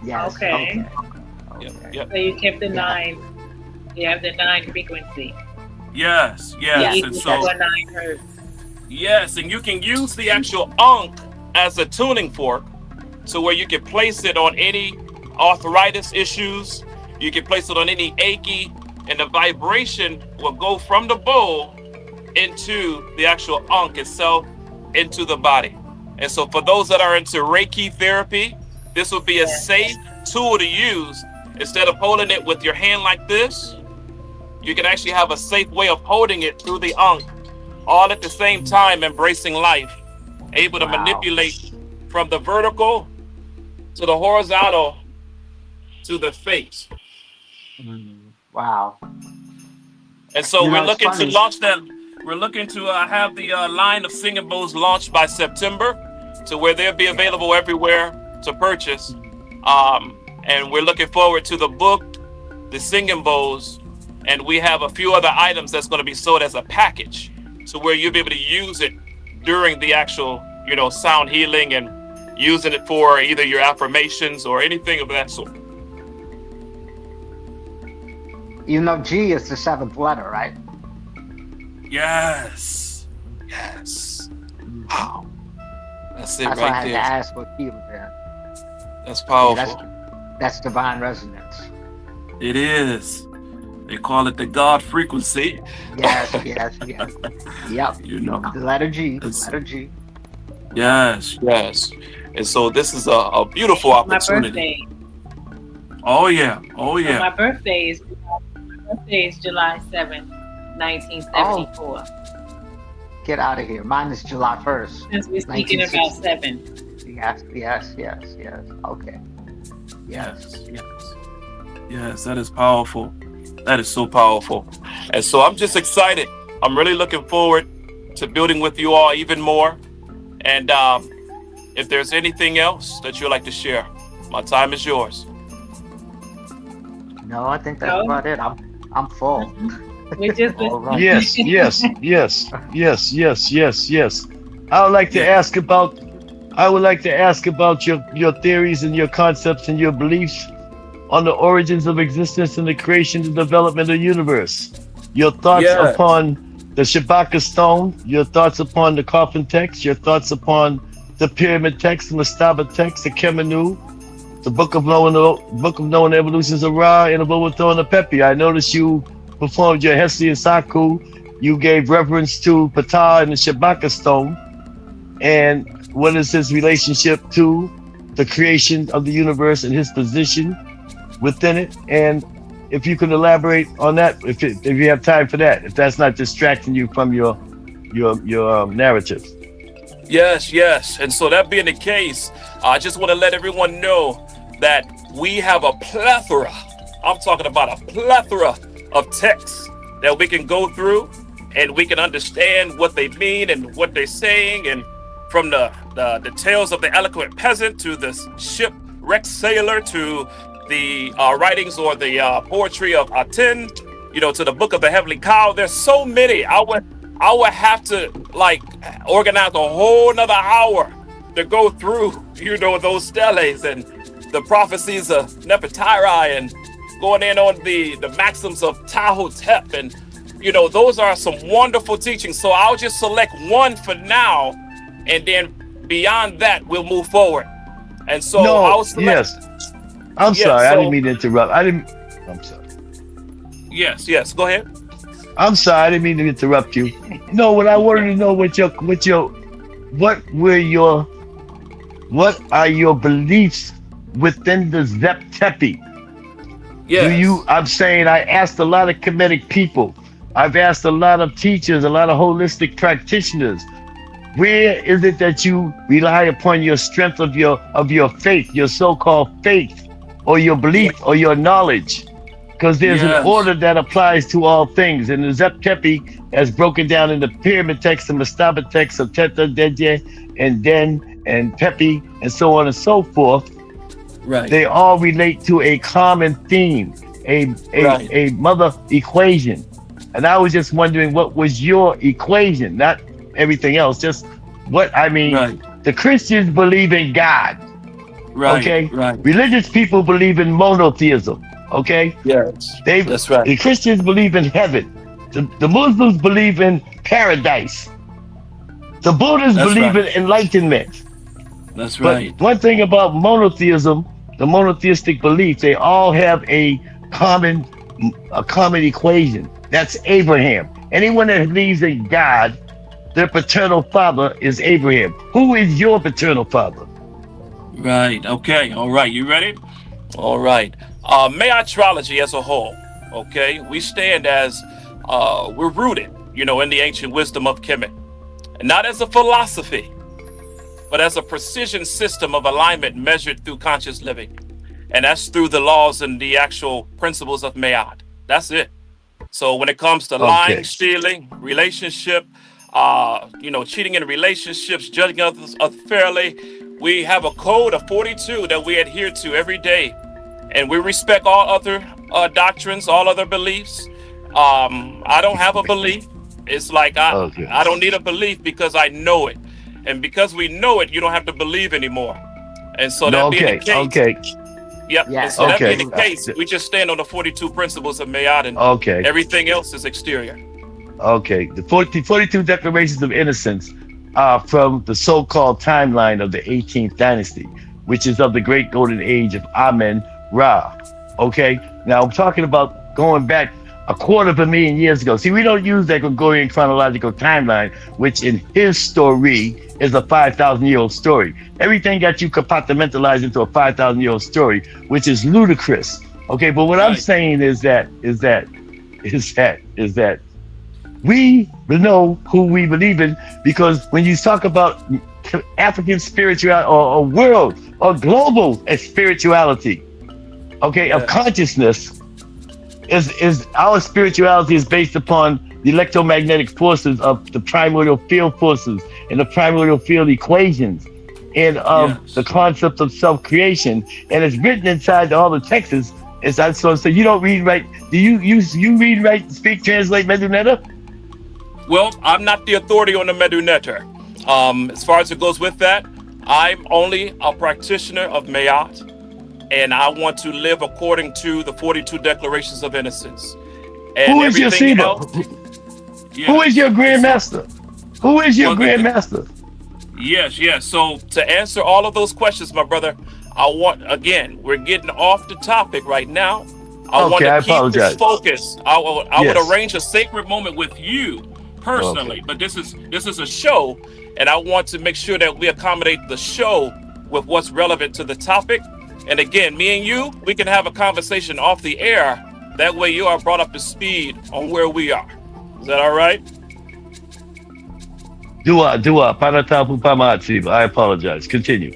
Yes. Okay. Yep. So you kept the 9. You have the 9 frequency. Yes. And so 9 hertz. Yes, and you can use the actual ankh as a tuning fork, to where you can place it on any arthritis issues. You can place it on any achy, and the vibration will go from the bowl into the actual ankh itself, into the body. And so for those that are into Reiki therapy, this would be a safe tool to use. Instead of holding it with your hand like this, you can actually have a safe way of holding it through the ankh, all at the same time, embracing life, able to manipulate from the vertical to the horizontal to the face. Wow. And so we're looking to launch that. We're looking to have the line of singing bowls launched by September, to where they'll be available everywhere to purchase. And we're looking forward to the book, the singing bowls, and we have a few other items that's going to be sold as a package, to where you'll be able to use it during the actual, sound healing, and using it for either your affirmations or anything of that sort. G is the 7th letter, right? Yes. Wow. That's it. That's right why I had there. to ask what key was in. That's powerful. That's divine resonance. It is. They call it the God frequency. Yes. Yep. The letter G. Yes. And so this is a beautiful opportunity. My birthday. Oh yeah. So my birthday is July 7th, 1974. Get out of here. Mine is July 1st. Since we're speaking about 7. Yes. Okay. Yes, that is powerful. That is so powerful. And so I'm just excited. I'm really looking forward to building with you all even more. And if there's anything else that you'd like to share, my time is yours. No, I think that's about it. I'm full. We just right. Yes. I would like to ask about your theories and your concepts and your beliefs on the origins of existence and the creation and development of the universe. your thoughts Yes. upon the Shabaka stone, your thoughts upon the coffin text, your thoughts upon the pyramid text, the Mastaba text, the Kemenu, the Book of Knowing Evolutions of Ra, and the Bobathon of Pepi. I noticed you performed your Hesi and Saku. You gave reverence to Ptah and the Shabaka stone. And what is his relationship to the creation of the universe and his position within it? And if you could elaborate on that, if you have time for that, if that's not distracting you from your narrative. Yes, yes. And so that being the case, I just want to let everyone know that we have a plethora, I'm talking about a plethora of texts that we can go through and we can understand what they mean and what they're saying. And from the tales of the eloquent peasant to the shipwrecked sailor to the writings or the poetry of Aten, to the book of the heavenly cow. There's so many. I would have to organize a whole nother hour to go through, those steles and the prophecies of Nefertari and going in on the maxims of Tahotep. And, those are some wonderful teachings. So I'll just select one for now. And then beyond that, we'll move forward. And so I'll select. Yes. I'm sorry. I didn't mean to interrupt. I'm sorry. Yes. Go ahead. I'm sorry. I didn't mean to interrupt you. No, what I wanted to know what are your beliefs within the Zep Tepi? Yes. I'm saying I asked a lot of Kemetic people. I've asked a lot of teachers, a lot of holistic practitioners. Where is it that you rely upon your strength of your faith, your so-called faith, or your belief, or your knowledge? Because there's an order that applies to all things. And the Zep Tepi, as broken down in the pyramid text and the Mastaba text of Teta, Deje, and Den, and Pepi, and so on and so forth, right, they all relate to a common theme, a mother equation. And I was just wondering, what was your equation? Not everything else, just what I mean. Right. The Christians believe in God. Right. Okay. Right. Religious people believe in monotheism. Okay. Yes. That's right. The Christians believe in heaven. The Muslims believe in paradise. The Buddhists believe in enlightenment. That's right. But one thing about monotheism, the monotheistic belief, they all have a common equation. That's Abraham. Anyone that believes in God, their paternal father is Abraham. Who is your paternal father? Right. Okay. All right. You ready? All right. MAATRALOGY as a whole. Okay. We stand as we're rooted, in the ancient wisdom of Kemet, and not as a philosophy, but as a precision system of alignment measured through conscious living, and that's through the laws and the actual principles of Maat. That's it. So when it comes to lying, stealing, relationship, cheating in relationships, judging others unfairly, we have a code of 42 that we adhere to every day. And we respect all other doctrines, all other beliefs. I don't have a belief. It's like I don't need a belief because I know it. And because we know it, you don't have to believe anymore. And so that being the case. Okay. Yep. Yeah. And so that being the case, we just stand on the 42 principles of Maat, and everything else is exterior. Okay. The 42 declarations of innocence are from the so-called timeline of the 18th dynasty, which is of the great golden age of Amen-Ra. Okay. Now I'm talking about going back 250,000 years ago. See, we don't use that Gregorian chronological timeline, which in his story is a 5,000-year-old story. Everything got you compartmentalized into a 5,000-year-old story, which is ludicrous. Okay, but what I'm saying is that we know who we believe in, because when you talk about African spirituality or world or global spirituality, of consciousness, is our spirituality is based upon the electromagnetic forces of the primordial field forces and the primordial field equations, and the concept of self-creation, and it's written inside all the texts. So you don't read, right? Do you read, write, speak, translate Medunetta? Well, I'm not the authority on the Medunetta. As far as it goes with that, I'm only a practitioner of Maat, and I want to live according to the 42 declarations of innocence. And Who is your everything Siba? else. Who is your And so, grandmaster? Who is your well, grandmaster? yes. So to answer all of those questions, my brother, again, we're getting off the topic right now. I want Okay, to I keep this apologize. focus. I would Yes. arrange a sacred moment with you Okay. personally, but this is a show, and I want to make sure that we accommodate the show with what's relevant to the topic. And again, me and you, we can have a conversation off the air. That way, you are brought up to speed on where we are. Is that all right? Dua, Panatapu Pamatsiba. I apologize. Continue.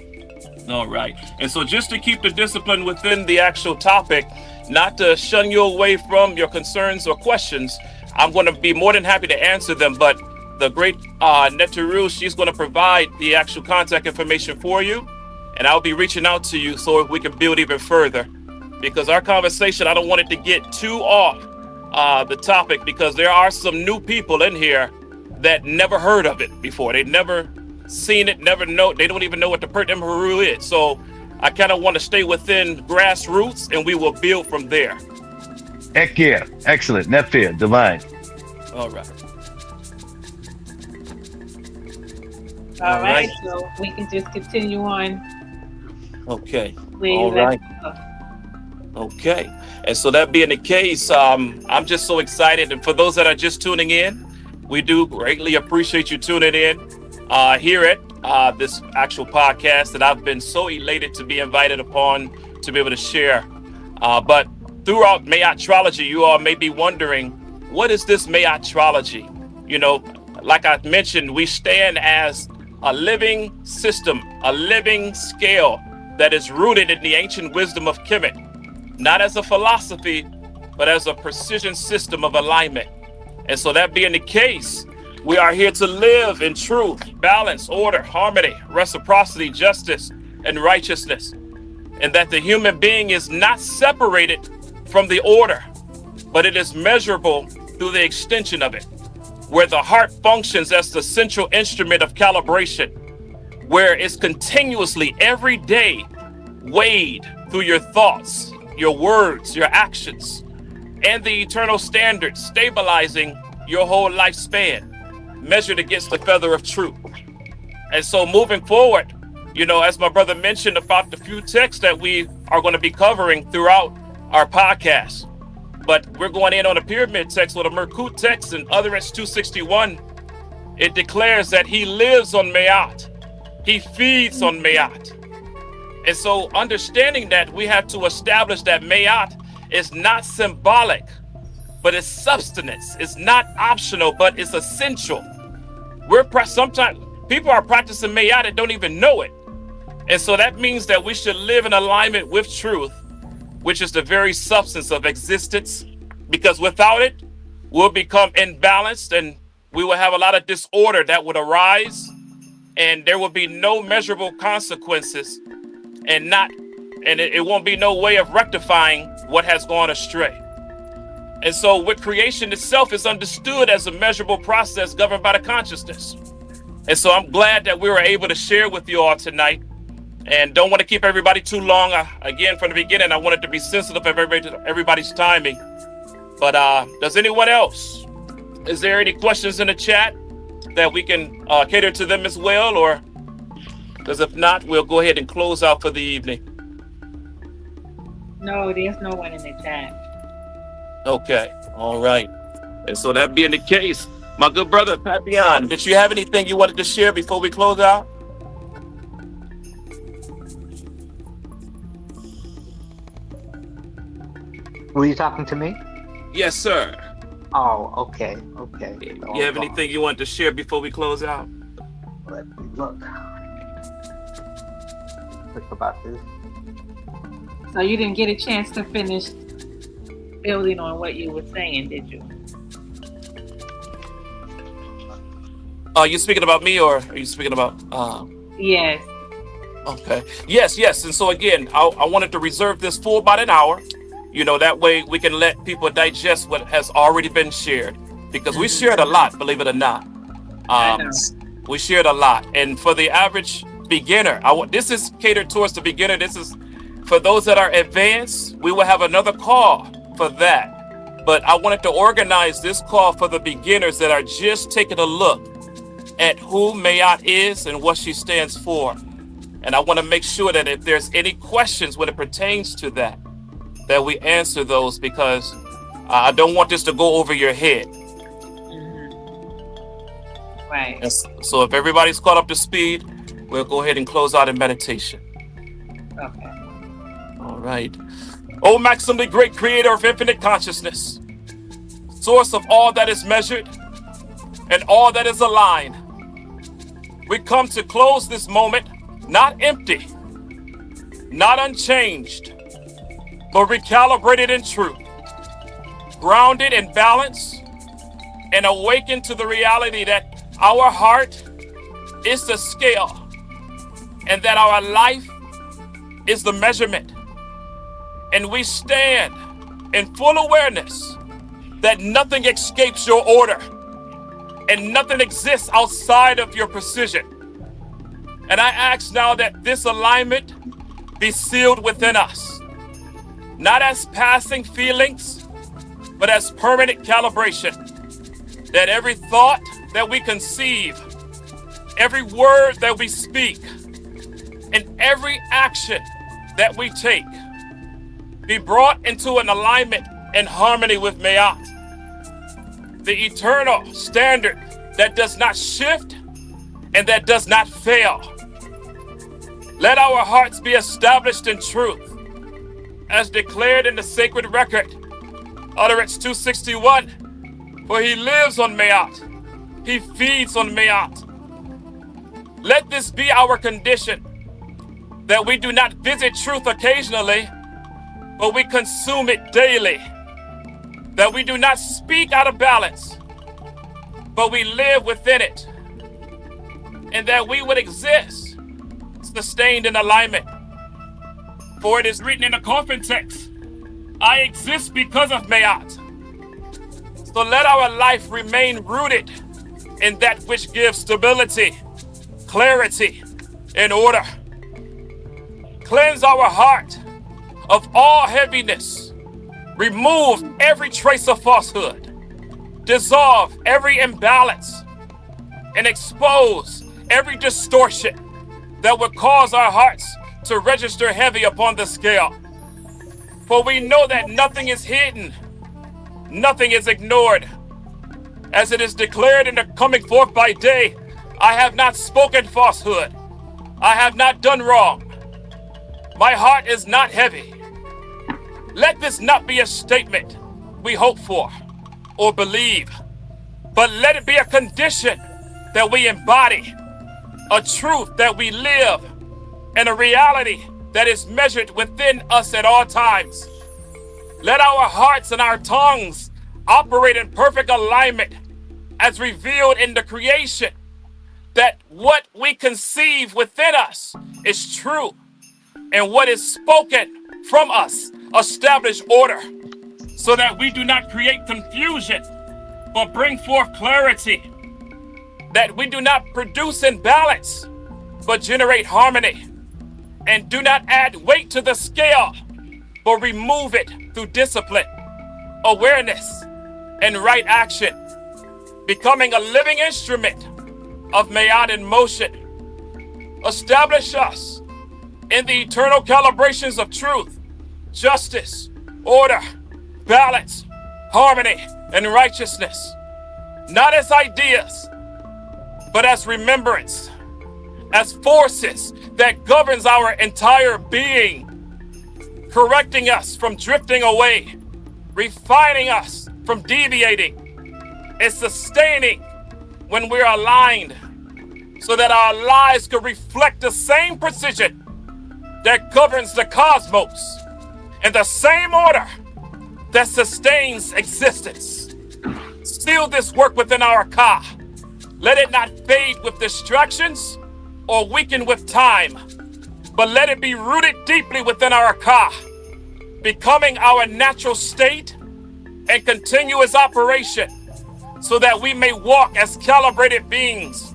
All right. And so just to keep the discipline within the actual topic, not to shun you away from your concerns or questions, I'm going to be more than happy to answer them. But the great Netaru, she's going to provide the actual contact information for you. And I'll be reaching out to you so we can build even further. Because our conversation, I don't want it to get too off the topic, because there are some new people in here that never heard of it before. They never seen it, never know. They don't even know what the Pert Haru is. So I kind of want to stay within grassroots, and we will build from there. Ekir. Excellent. Nephi. Divine. All right. All right, so we can just continue on. Okay. Where you All left right. off. Okay. And so that being the case, I'm just so excited. And for those that are just tuning in, we do greatly appreciate you tuning in here at this actual podcast that I've been so elated to be invited upon to be able to share. But throughout MAATRALOGY, you all may be wondering, what is this MAATRALOGY? You know, like I mentioned, we stand as a living system, a living scale that is rooted in the ancient wisdom of Kemet, not as a philosophy, but as a precision system of alignment. And so that being the case, we are here to live in truth, balance, order, harmony, reciprocity, justice, and righteousness. And that the human being is not separated from the order, but it is measurable through the extension of it, where the heart functions as the central instrument of calibration, where it's continuously every day weighed through your thoughts, your words, your actions, and the eternal standards, stabilizing your whole lifespan, measured against the feather of truth. And so moving forward, you know, as my brother mentioned about the few texts that we are going to be covering throughout our podcast, but we're going in on a pyramid text with a Merkut text in Utterance 261. It declares that he lives on Maat. He feeds on Maat. And so understanding that, we have to establish that Maat is not symbolic, but it's substance. It's not optional, but it's essential. Sometimes people are practicing Maat and don't even know it. And so that means that we should live in alignment with truth, which is the very substance of existence, because without it, we'll become imbalanced and we will have a lot of disorder that would arise, and there will be no measurable consequences, and it won't be no way of rectifying what has gone astray. And so with creation itself is understood as a measurable process governed by the consciousness. And so I'm glad that we were able to share with you all tonight, and don't want to keep everybody too long. Again, from the beginning, I wanted to be sensitive of everybody's timing. But does anyone else? Is there any questions in the chat that we can cater to them as well? Or, because if not, we'll go ahead and close out for the evening. No, there's no one in the chat. Okay. All right. And so that being the case, my good brother, Papian, did you have anything you wanted to share before we close out? Were you talking to me? Yes, sir. Oh, okay. You have anything you want to share before we close out? Let me look. Think about this. So you didn't get a chance to finish building on what you were saying, did you? Are you speaking about me, or are you speaking about? Yes. Okay. Yes. And so again, I wanted to reserve this for about an hour. You know, that way we can let people digest what has already been shared, because we shared a lot, believe it or not. We shared a lot. And for the average beginner, this is catered towards the beginner. This is for those that are advanced. We will have another call for that. But I wanted to organize this call for the beginners that are just taking a look at who Maat is and what she stands for. And I want to make sure that if there's any questions when it pertains to that, that we answer those, because I don't want this to go over your head. Right. And so if everybody's caught up to speed, we'll go ahead and close out in meditation. Okay. All right. O maximally great creator of infinite consciousness, source of all that is measured and all that is aligned, we come to close this moment not empty, not unchanged, but recalibrated in truth, grounded in balance, and awakened to the reality that our heart is the scale and that our life is the measurement. And we stand in full awareness that nothing escapes your order and nothing exists outside of your precision. And I ask now that this alignment be sealed within us, not as passing feelings, but as permanent calibration, that every thought that we conceive, every word that we speak, and every action that we take be brought into an alignment and harmony with Maat, the eternal standard that does not shift and that does not fail. Let our hearts be established in truth, as declared in the sacred record, utterance 261, for he lives on Maat, he feeds on Maat. Let this be our condition, that we do not visit truth occasionally, but we consume it daily, that we do not speak out of balance, but we live within it, and that we would exist sustained in alignment. For it is written in the coffin text, I exist because of Maat. So let our life remain rooted in that which gives stability, clarity, and order. Cleanse our heart of all heaviness. Remove every trace of falsehood. Dissolve every imbalance and expose every distortion that would cause our hearts to register heavy upon the scale. For we know that nothing is hidden, nothing is ignored. As it is declared in the coming forth by day, I have not spoken falsehood. I have not done wrong. My heart is not heavy. Let this not be a statement we hope for or believe, but let it be a condition that we embody, a truth that we live, and a reality that is measured within us at all times. Let our hearts and our tongues operate in perfect alignment as revealed in the creation, that what we conceive within us is true, and what is spoken from us establish order, so that we do not create confusion, but bring forth clarity, that we do not produce imbalance, but generate harmony, and do not add weight to the scale, but remove it through discipline, awareness, and right action, becoming a living instrument of Maat in motion. Establish us in the eternal calibrations of truth, justice, order, balance, harmony, and righteousness, not as ideas, but as remembrance, as forces that governs our entire being, correcting us from drifting away, refining us from deviating, and sustaining when we're aligned, so that our lives could reflect the same precision that governs the cosmos and the same order that sustains existence. Seal this work within our ka. Let it not fade with distractions or weaken with time, but let it be rooted deeply within our ka, becoming our natural state and continuous operation, so that we may walk as calibrated beings,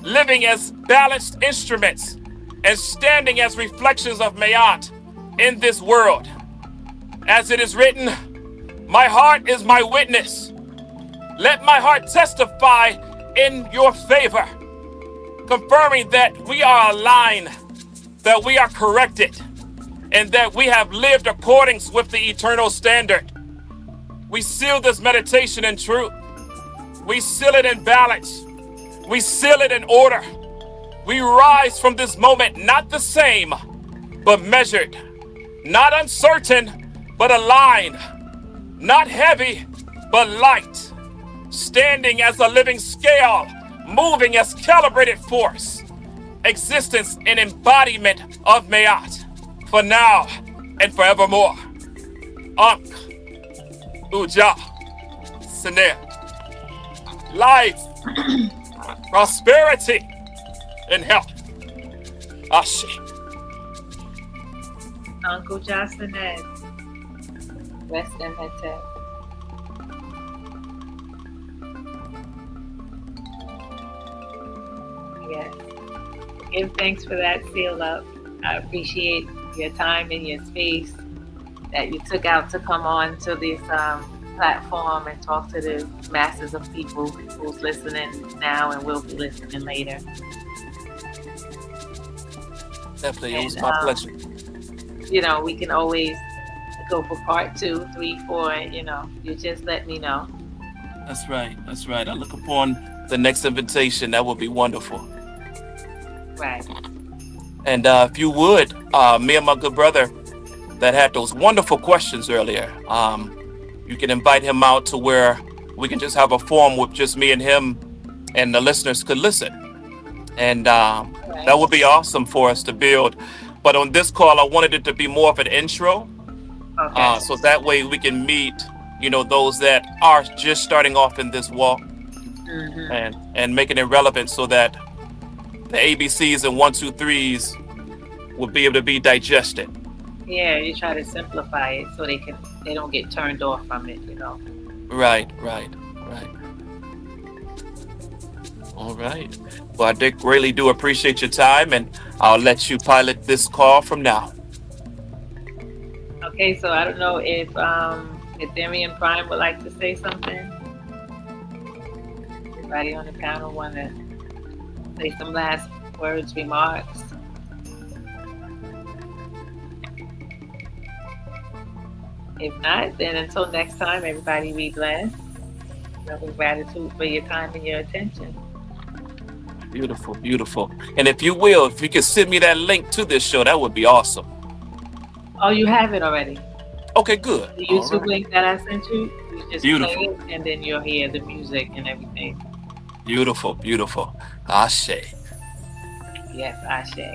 living as balanced instruments, and standing as reflections of Maat in this world. As it is written, My heart is my witness. Let my heart testify in your favor, confirming that we are aligned, that we are corrected, and that we have lived according with the eternal standard. We seal this meditation in truth. We seal it in balance. We seal it in order. We rise from this moment not the same, but measured, not uncertain, but aligned, not heavy, but light, standing as a living scale, moving as calibrated force, existence and embodiment of Maat, for now and forevermore. Ankh, Uja, Sene, life, prosperity, and health. Ashe. Uncle Jonathon, rest in Hete. Yes. Give thanks for that seal up. I appreciate your time and your space that you took out to come on to this platform and talk to the masses of people who's listening now and will be listening later. Definitely, it was my pleasure. You know, we can always go for part 2, 3, 4. You know, you just let me know. That's right. That's right. I look upon the next invitation. That would be wonderful. Right. And if you would, me and my good brother that had those wonderful questions earlier, you can invite him out to where we can just have a forum with just me and him, and the listeners could listen. And that would be awesome for us to build. But on this call, I wanted it to be more of an intro. Okay. So that way we can meet, you know, those that are just starting off in this walk, and making it relevant so that the ABCs and 1, 2, 3s will be able to be digested. Yeah, you try to simplify it so they don't get turned off from it, you know. Right. All right. Well, I greatly do appreciate your time, and I'll let you pilot this call from now. Okay, so I don't know if Ethereum Prime would like to say something. Everybody on the panel want to say some last words, remarks? If not, then until next time, everybody be blessed. Nothing gratitude for your time and your attention. Beautiful, beautiful. And if you could send me that link to this show, that would be awesome. Oh, you have it already? Okay, good. The YouTube link that I sent you just beautiful. Play it, and then you'll hear the music and everything. Beautiful, beautiful. Ashe. Yes, Ashe.